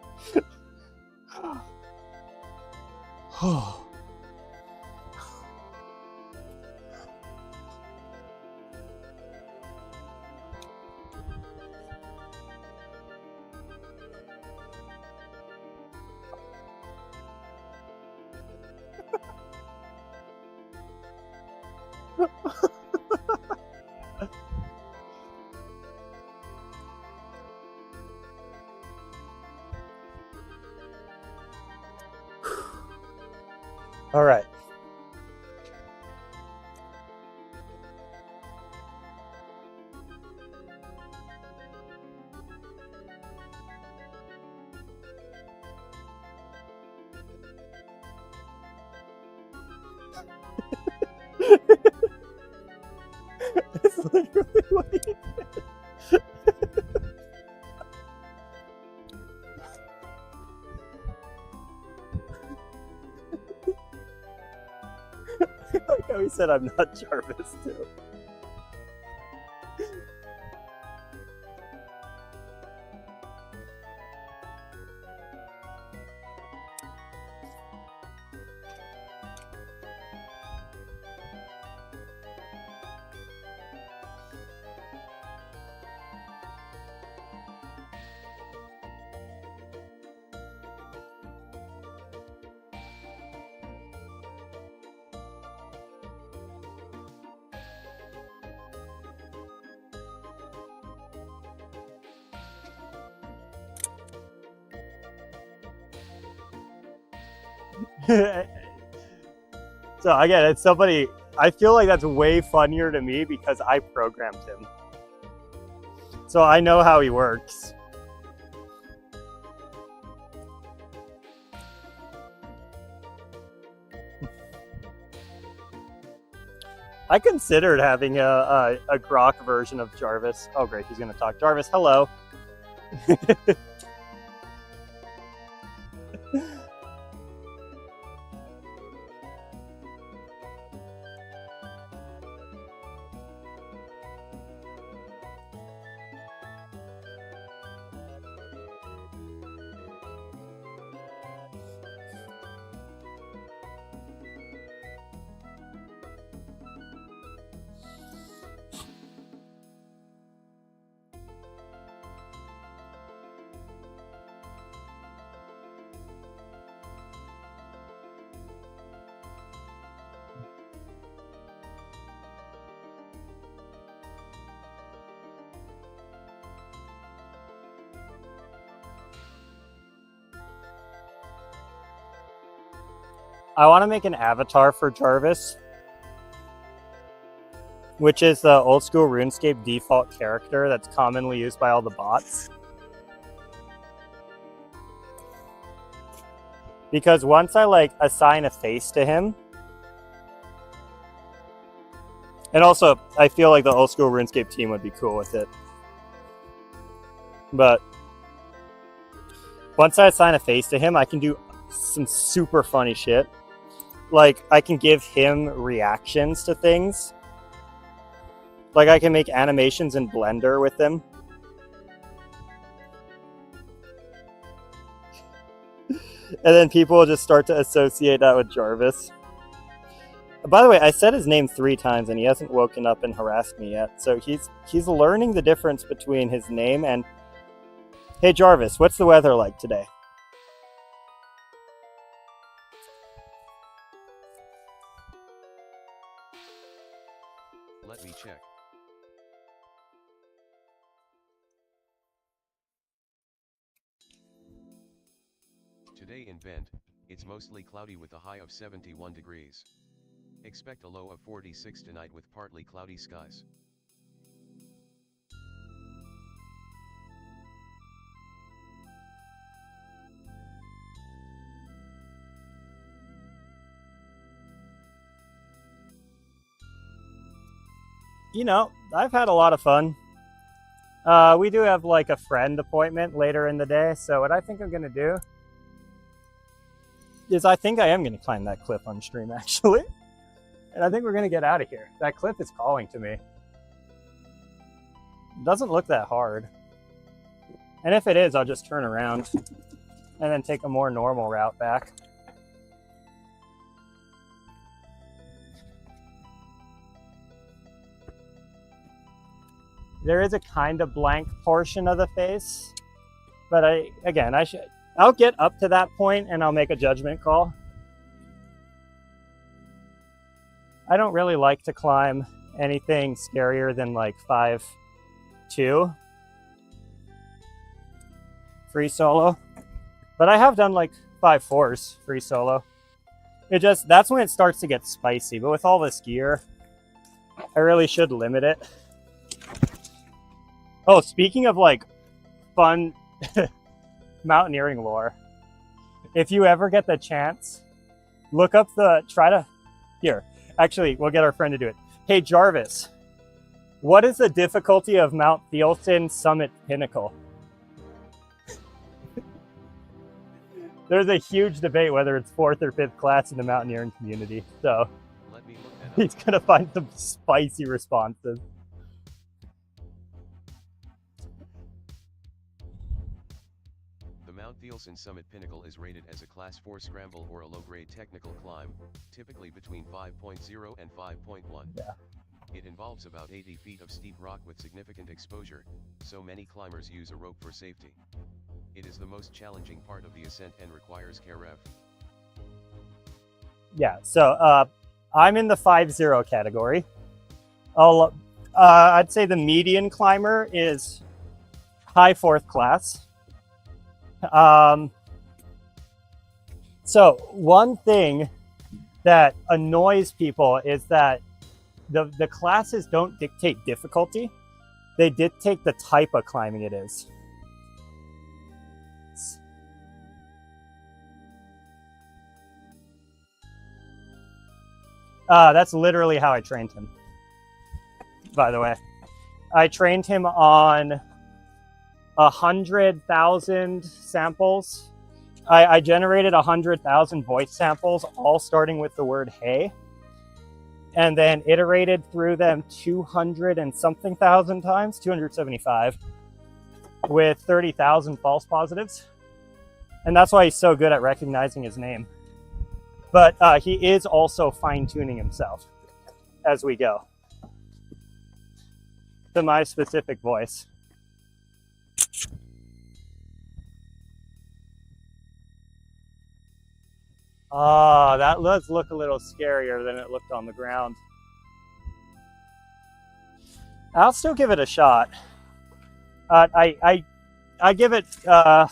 All right. It's literally what he did. I like how he said I'm not Jarvis too. So again, it's somebody. I feel like that's way funnier to me because I programmed him, so I know how he works. I considered having a Grok version of Jarvis. Oh great, he's gonna talk. Jarvis, hello. I want to make an avatar for Jarvis, which is the old school RuneScape default character that's commonly used by all the bots. Because once I like assign a face to him, and also I feel like the old school RuneScape team would be cool with it. But once I assign a face to him, I can do some super funny shit. Like I can give him reactions to things. Like I can make animations in Blender with him. And then people will just start to associate that with Jarvis. By the way, I said his name 3 times and he hasn't woken up and harassed me yet. So he's learning the difference between his name and, hey Jarvis, what's the weather like today? Let me check. Today in Bend, it's mostly cloudy with a high of 71 degrees. Expect a low of 46 tonight with partly cloudy skies. You know, I've had a lot of fun. We do have like a friend appointment later in the day, so what I think I'm gonna do is I think I am gonna climb that cliff on stream actually. And I think we're gonna get out of here. That cliff is calling to me. It doesn't look that hard. And if it is, I'll just turn around and then take a more normal route back. There is a kind of blank portion of the face, but I'll get up to that point and I'll make a judgment call. I don't really like to climb anything scarier than like 5.2 free solo, but I have done like 5.4s free solo. That's when it starts to get spicy, but with all this gear, I really should limit it. Oh, speaking of like fun mountaineering lore, if you ever get the chance, look up actually, we'll get our friend to do it. Hey Jarvis, what is the difficulty of Mount Thielsen Summit Pinnacle? There's a huge debate whether it's 4th or 5th class in the mountaineering community, so Let me look that up. he's gonna find some spicy responses. The Mount Thielsen Summit Pinnacle is rated as a Class 4 scramble or a low-grade technical climb, typically between 5.0 and 5.1. Yeah. It involves about 80 feet of steep rock with significant exposure, so many climbers use a rope for safety. It is the most challenging part of the ascent and requires care. Yeah, so I'm in the 5.0 category. I'd say the median climber is high 4th class. So one thing that annoys people is that the classes don't dictate difficulty. They dictate the type of climbing it is. That's literally how I trained him, by the way. I trained him on 100,000 samples. I generated 100,000 voice samples, all starting with the word hey, and then iterated through them 200 and something thousand times, 275, with 30,000 false positives. And that's why he's so good at recognizing his name. But he is also fine-tuning himself as we go to my specific voice. Oh, that does look a little scarier than it looked on the ground. I'll still give it a shot. I give it, if I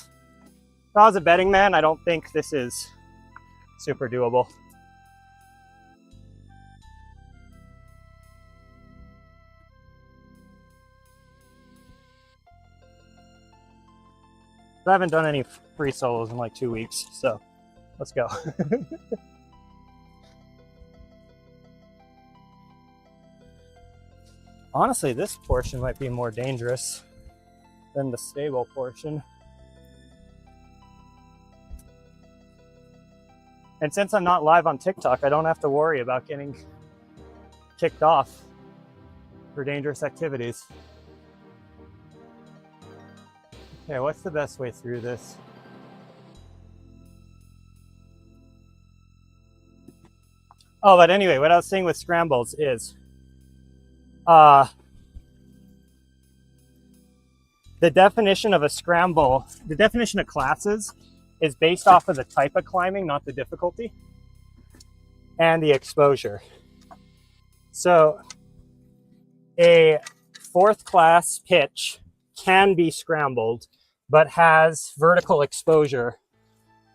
was a betting man, I don't think this is super doable. But I haven't done any free solos in like 2 weeks, so let's go. Honestly, this portion might be more dangerous than the stable portion. And since I'm not live on TikTok, I don't have to worry about getting kicked off for dangerous activities. Okay, what's the best way through this? Oh, but anyway, what I was saying with scrambles is the definition of a scramble, the definition of classes is based off of the type of climbing, not the difficulty, and the exposure. So a 4th class pitch can be scrambled, but has vertical exposure,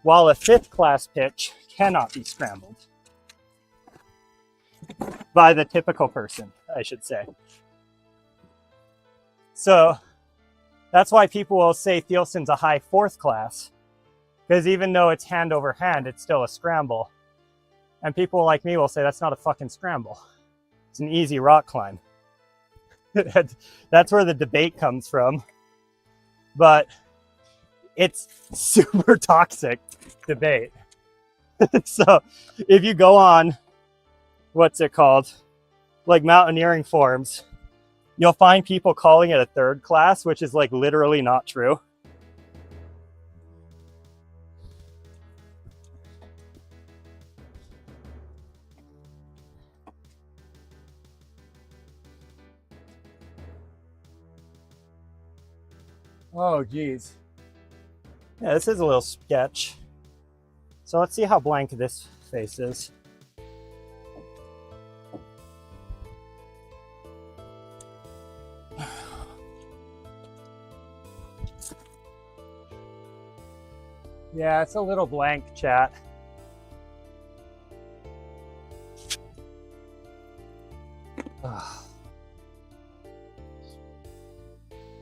while a 5th class pitch cannot be scrambled. By the typical person, I should say. So that's why people will say Thielson's a high 4th class, because even though it's hand over hand, it's still a scramble. And people like me will say that's not a fucking scramble. It's an easy rock climb. That's where the debate comes from. But it's super toxic debate. So if you go on, what's it called? Like mountaineering forums, you'll find people calling it a 3rd class, which is like literally not true. Oh, geez. Yeah, this is a little sketch. So let's see how blank this face is. Yeah, it's a little blank, chat.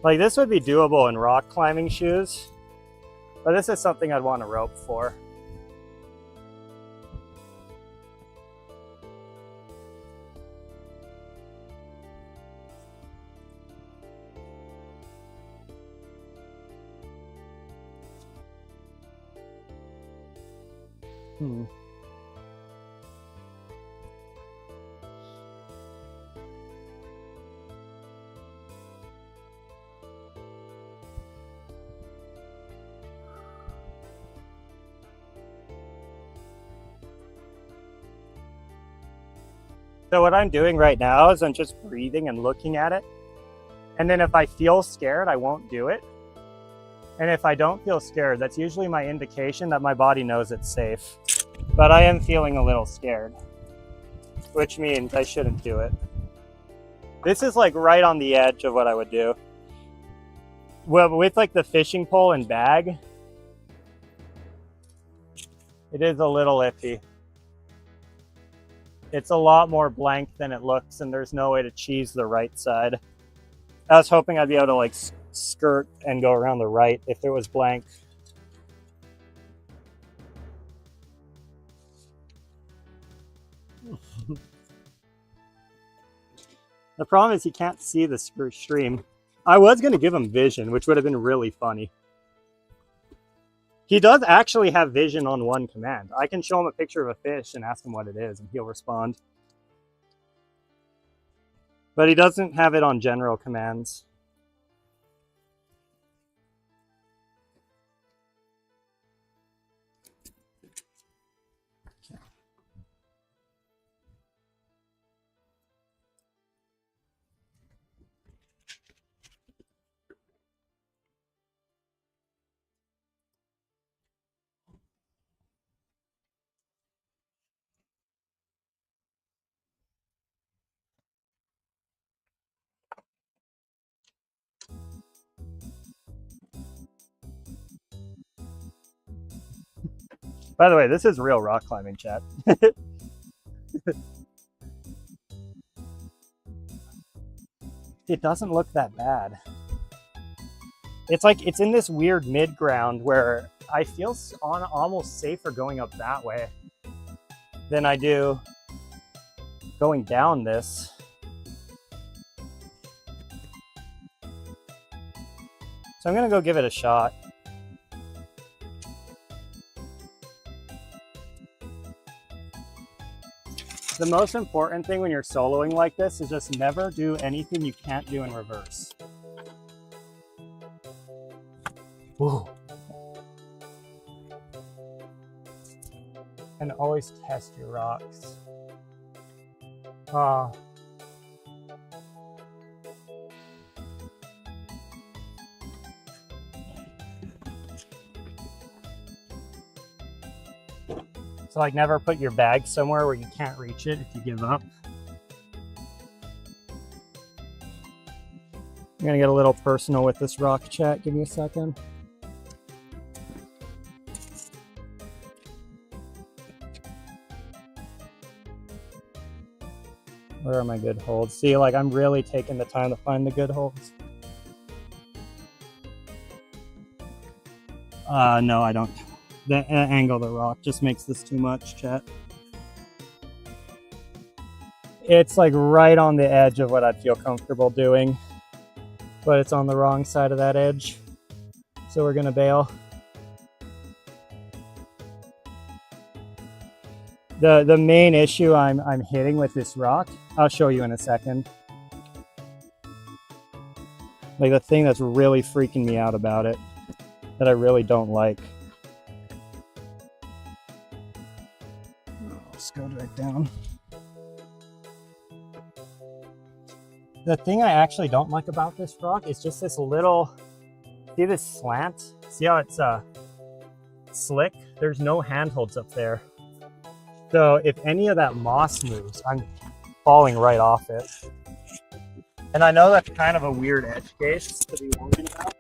Like, this would be doable in rock climbing shoes, but this is something I'd want a rope for. So what I'm doing right now is I'm just breathing and looking at it. And then if I feel scared, I won't do it. And if I don't feel scared, that's usually my indication that my body knows it's safe. But I am feeling a little scared, which means I shouldn't do it. This is like right on the edge of what I would do. Well, with like the fishing pole and bag, it is a little iffy. It's a lot more blank than it looks, and there's no way to cheese the right side. I was hoping I'd be able to like skirt and go around the right if it was blank. The problem is you can't see the stream. I was going to give him vision, which would have been really funny. He does actually have vision on one command. I can show him a picture of a fish and ask him what it is, and he'll respond. But he doesn't have it on general commands. By the way, this is real rock climbing, chat. It doesn't look that bad. It's like it's in this weird mid ground where I feel almost safer going up that way than I do going down this. So I'm gonna go give it a shot. The most important thing when you're soloing like this is just never do anything you can't do in reverse. Ooh. And always test your rocks. So like never put your bag somewhere where you can't reach it if you give up. I'm gonna get a little personal with this rock, chat. Give me a second. Where are my good holds? See, like I'm really taking the time to find the good holds. No, I don't. The angle of the rock just makes this too much, chat. It's like right on the edge of what I'd feel comfortable doing, but it's on the wrong side of that edge. So we're gonna bail. The main issue I'm hitting with this rock, I'll show you in a second. Like the thing that's really freaking me out about it, that I really don't like. Let's go right down. The thing I actually don't like about this rock is just this little, see this slant? See how it's slick? There's no handholds up there. So if any of that moss moves, I'm falling right off it. And I know that's kind of a weird edge case to be worried about.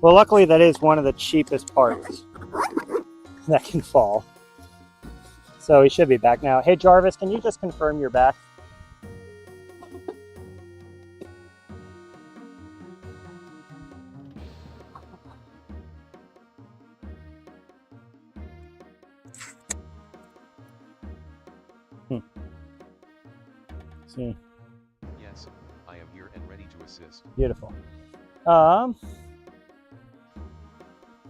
Well, luckily that is one of the cheapest parts that can fall. So he should be back now. Hey Jarvis, can you just confirm you're back? See. Yes, I am here and ready to assist. Beautiful.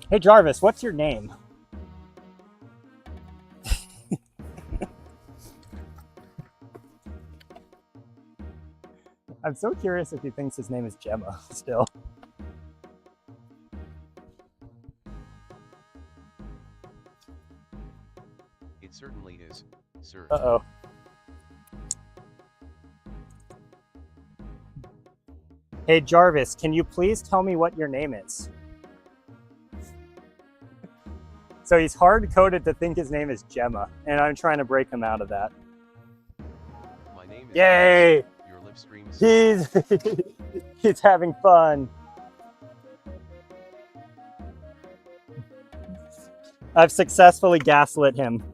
Hey Jarvis, what's your name? I'm so curious if he thinks his name is Gemma still. It certainly is, sir. Uh-oh. Hey Jarvis, can you please tell me what your name is? So he's hard-coded to think his name is Gemma, and I'm trying to break him out of that. My name is Yay! Your live stream is He's having fun. I've successfully gaslit him.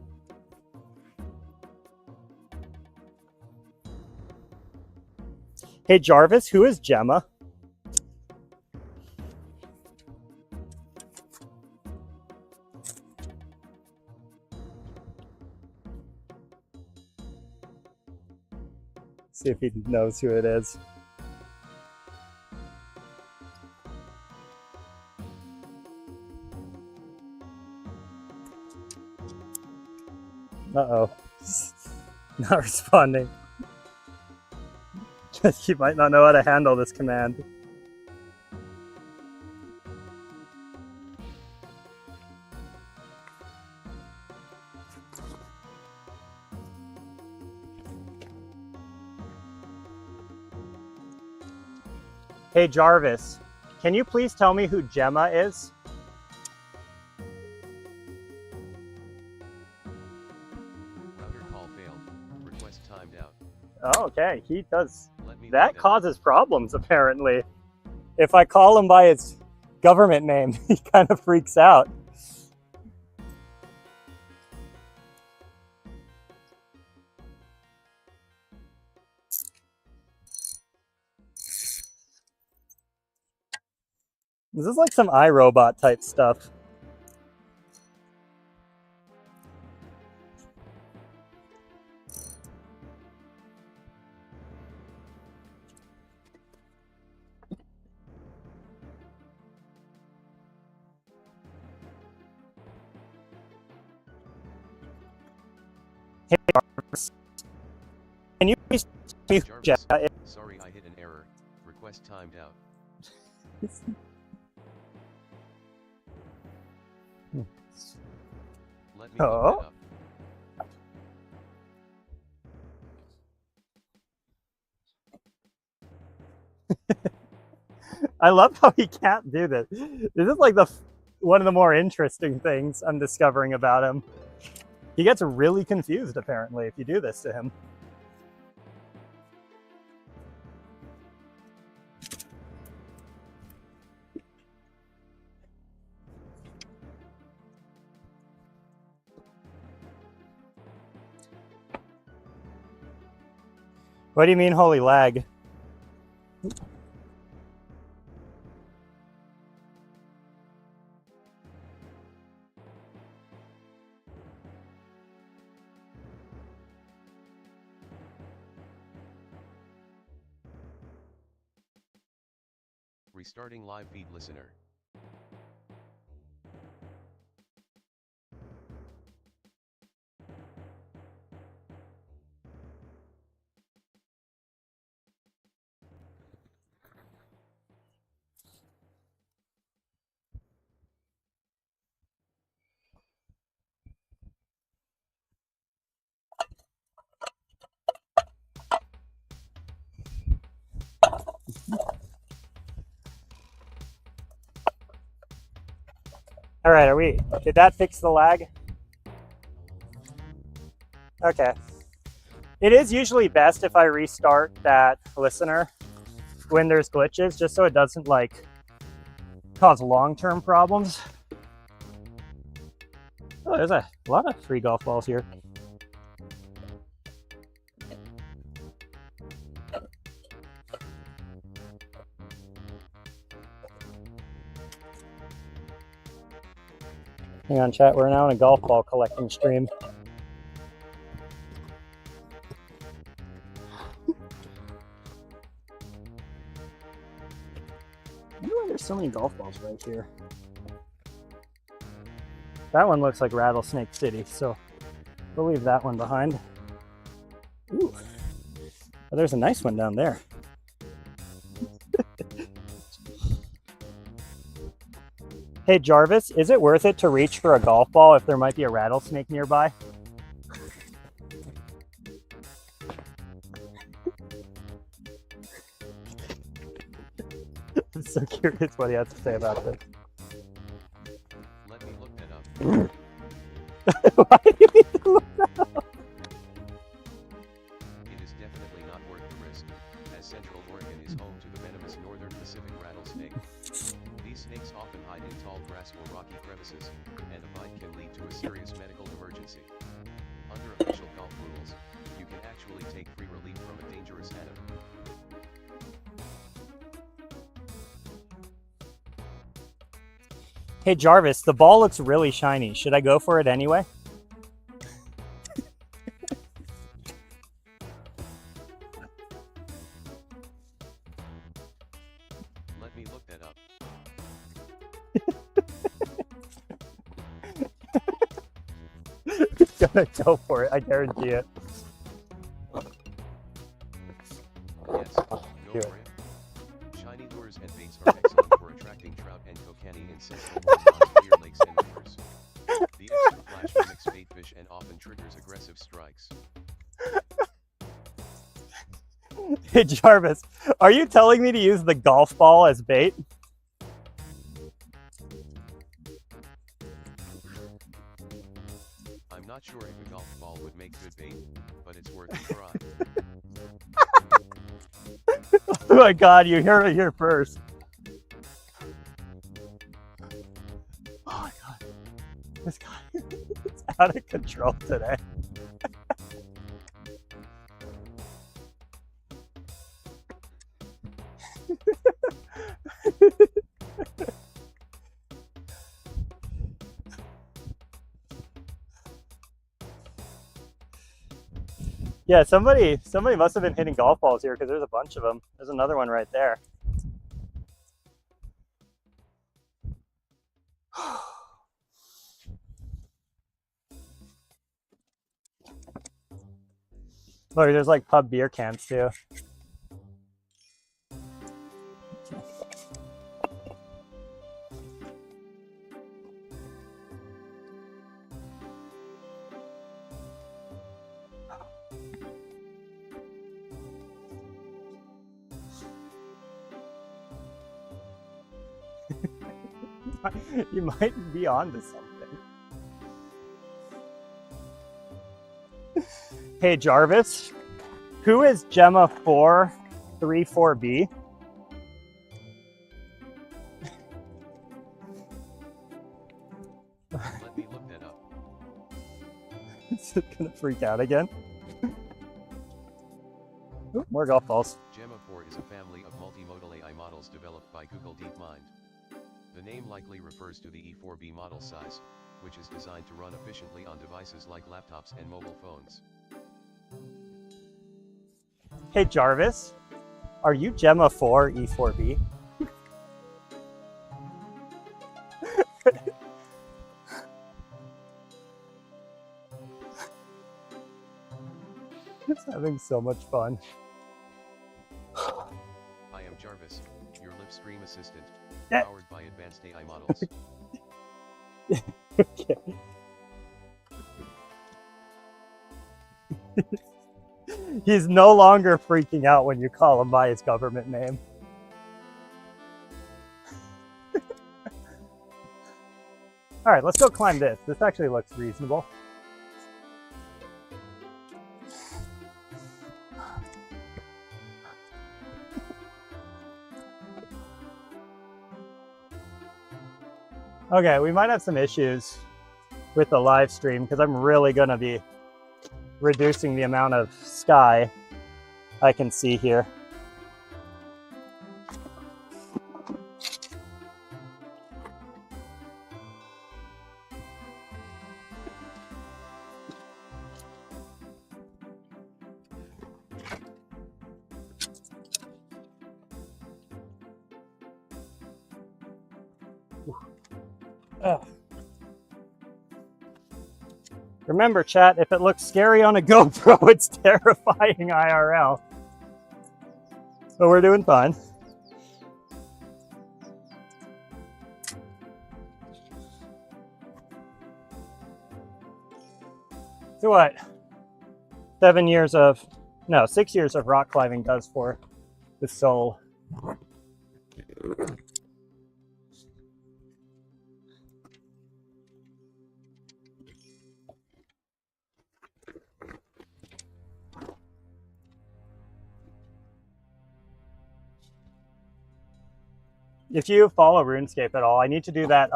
Hey Jarvis, who is Gemma? See if he knows who it is. Uh-oh. Not responding. He might not know how to handle this command. Hey Jarvis, can you please tell me who Gemma is? Router call failed. Request timed out. Oh, okay, he does. Let me That look causes problems, apparently. If I call him by his government name, he kind of freaks out. This is like some iRobot type stuff. Hey, Jarvis. Can you please tell me who Jarvis, Gemma is? sorry I hit an error. Request timed out. Let me look that up. I love how he can't do this. This is like one of the more interesting things I'm discovering about him. He gets really confused, apparently, if you do this to him. What do you mean, holy lag? Restarting live feed listener. All right, did that fix the lag? Okay. It is usually best if I restart that listener when there's glitches, just so it doesn't like cause long-term problems. Oh, there's a lot of free golf balls here. Hang on, chat. We're now in a golf ball collecting stream. I wonder why there's so many golf balls right here. That one looks like Rattlesnake City, so we'll leave that one behind. Ooh, oh, there's a nice one down there. Hey Jarvis, is it worth it to reach for a golf ball if there might be a rattlesnake nearby? I'm so curious what he has to say about this. Let me look that up. Why do you need to look that up? It is definitely not worth the risk, as Central Oregon is home to the venomous northern Pacific rattlesnake. These snakes often hide in tall grass or rocky crevices, and a bite can lead to a serious medical emergency. Under official golf rules, you can actually take free relief from a dangerous animal. Hey Jarvis, the ball looks really shiny. Should I go for it anyway? Let me look that up. He's gonna go for it, I guarantee it. Yes, go Do it. for it. Shiny lures and baits are excellent for attracting trout and kokanee in Central Oregon clear lakes and rivers. The extra flash mimics bait fish and often triggers aggressive strikes. Hey Jarvis, are you telling me to use the golf ball as bait? I'm not sure if a golf ball would make good bait, but it's worth a try. Oh my god, you heard it here first. Oh my god. This guy is out of control today. Yeah, somebody must have been hitting golf balls here because there's a bunch of them. There's another one right there. Look, there's like pub beer cans too. You might be onto something. Hey Jarvis, who is Gemma 434B? Let me look that up. Is it gonna freak out again? Ooh, more golf balls. Gemma 4 is a family of multimodal AI models developed by Google DeepMind. The name likely refers to the E4B model size, which is designed to run efficiently on devices like laptops and mobile phones. Hey Jarvis, are you Gemma 4 E4B? It's having so much fun. I am Jarvis, your lip stream assistant, Yeah. powered by advanced AI models. Okay. He's no longer freaking out when you call him by his government name. All right, let's go climb this. This actually looks reasonable. Okay, we might have some issues with the live stream because I'm really going to be reducing the amount of sky I can see here. Ugh. Remember, chat, if it looks scary on a GoPro, it's terrifying IRL. So we're doing fine. So what? 6 years of rock climbing does for the soul. If you follow RuneScape at all, I need to do that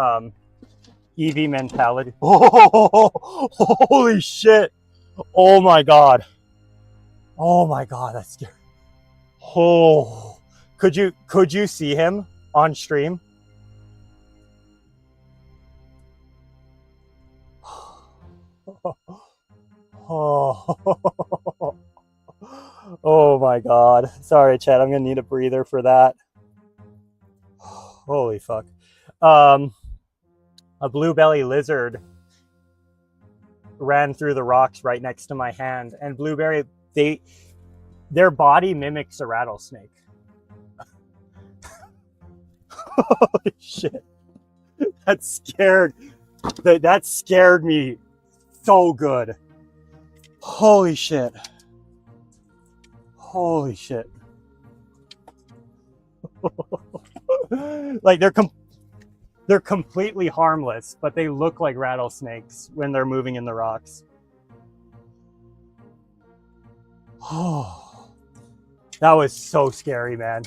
EV mentality. Oh, holy shit. Oh my god. Oh my god, that's scary. Oh, could you see him on stream? Oh, oh my god. Sorry, chat. I'm gonna need a breather for that. Holy fuck. A blue belly lizard ran through the rocks right next to my hand, and blueberry, their body mimics a rattlesnake. Holy shit. That scared me so good. Holy shit. Holy shit. Like they're completely harmless, but they look like rattlesnakes when they're moving in the rocks. Oh, that was so scary, man.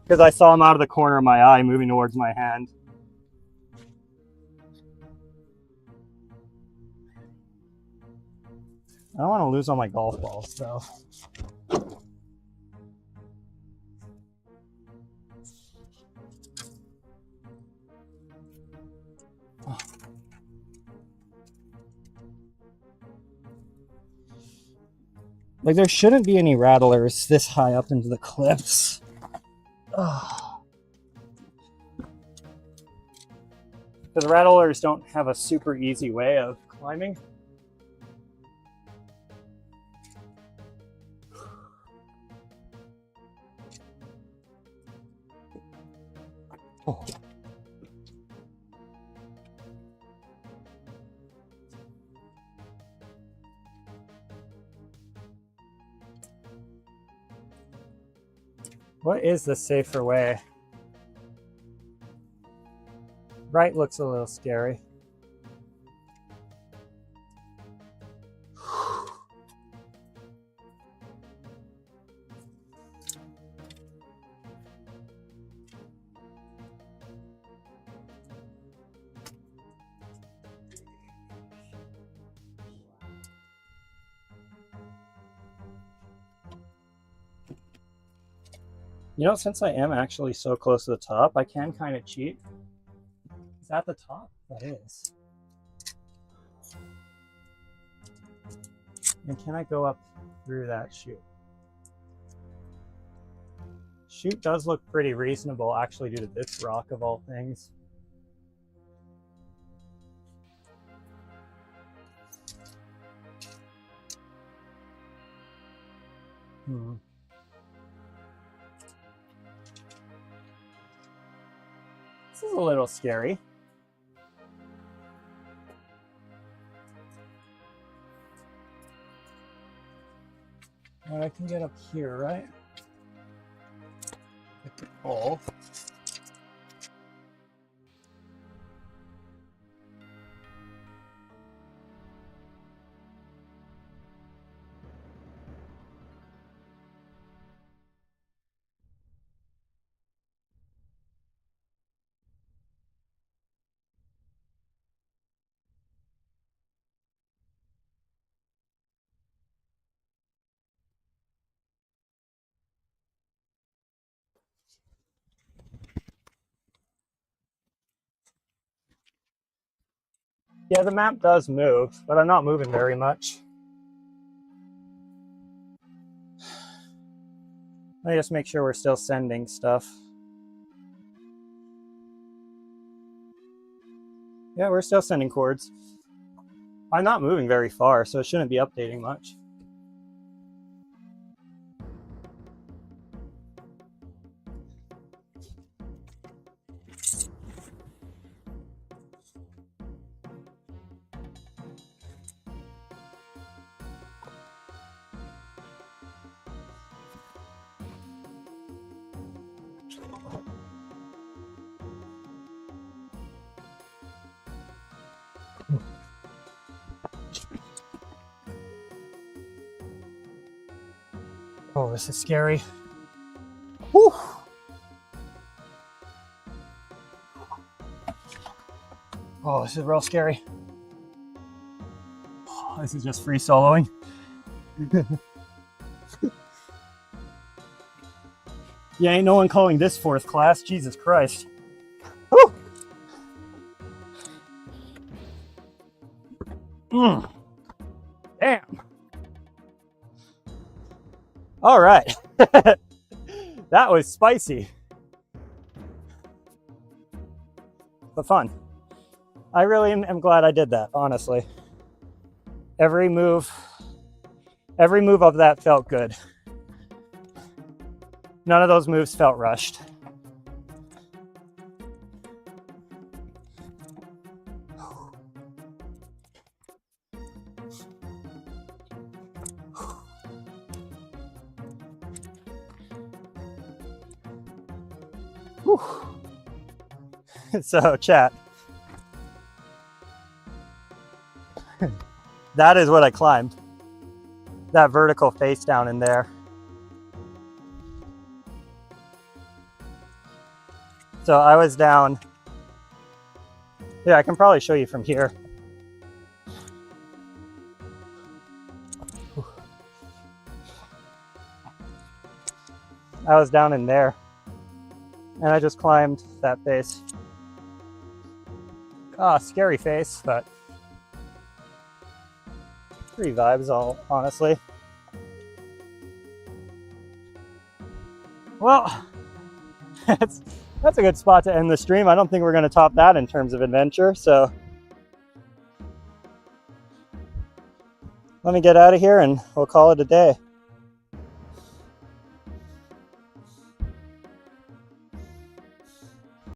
Because I saw him out of the corner of my eye moving towards my hand. I don't want to lose all my golf balls, though. Like, there shouldn't be any rattlers this high up into the cliffs. Because rattlers don't have a super easy way of climbing. Oh. What is the safer way? Right looks a little scary. You know, since I am actually so close to the top, I can kind of cheat. Is that the top? That is. And can I go up through that chute? Chute does look pretty reasonable, actually, due to this rock of all things. This is a little scary. I can get up here, right? Oh. Yeah, the map does move, but I'm not moving very much. Let me just make sure we're still sending stuff. Yeah, we're still sending cords. I'm not moving very far, so it shouldn't be updating much. Oh, this is scary. Whew. Oh, this is real scary. Oh, this is just free soloing. Yeah, ain't no one calling this fourth class. Jesus Christ. Whew. Damn. All right. That was spicy. But fun. I really am glad I did that, honestly. Every move of that felt good. None of those moves felt rushed. Whew. So, chat. That is what I climbed. That vertical face down in there. So I was down. Yeah, I can probably show you from here. I was down in there. And I just climbed that face. Ah, scary face, but pretty vibes, all honestly. Well, that's a good spot to end the stream. I don't think we're going to top that in terms of adventure, so let me get out of here and we'll call it a day.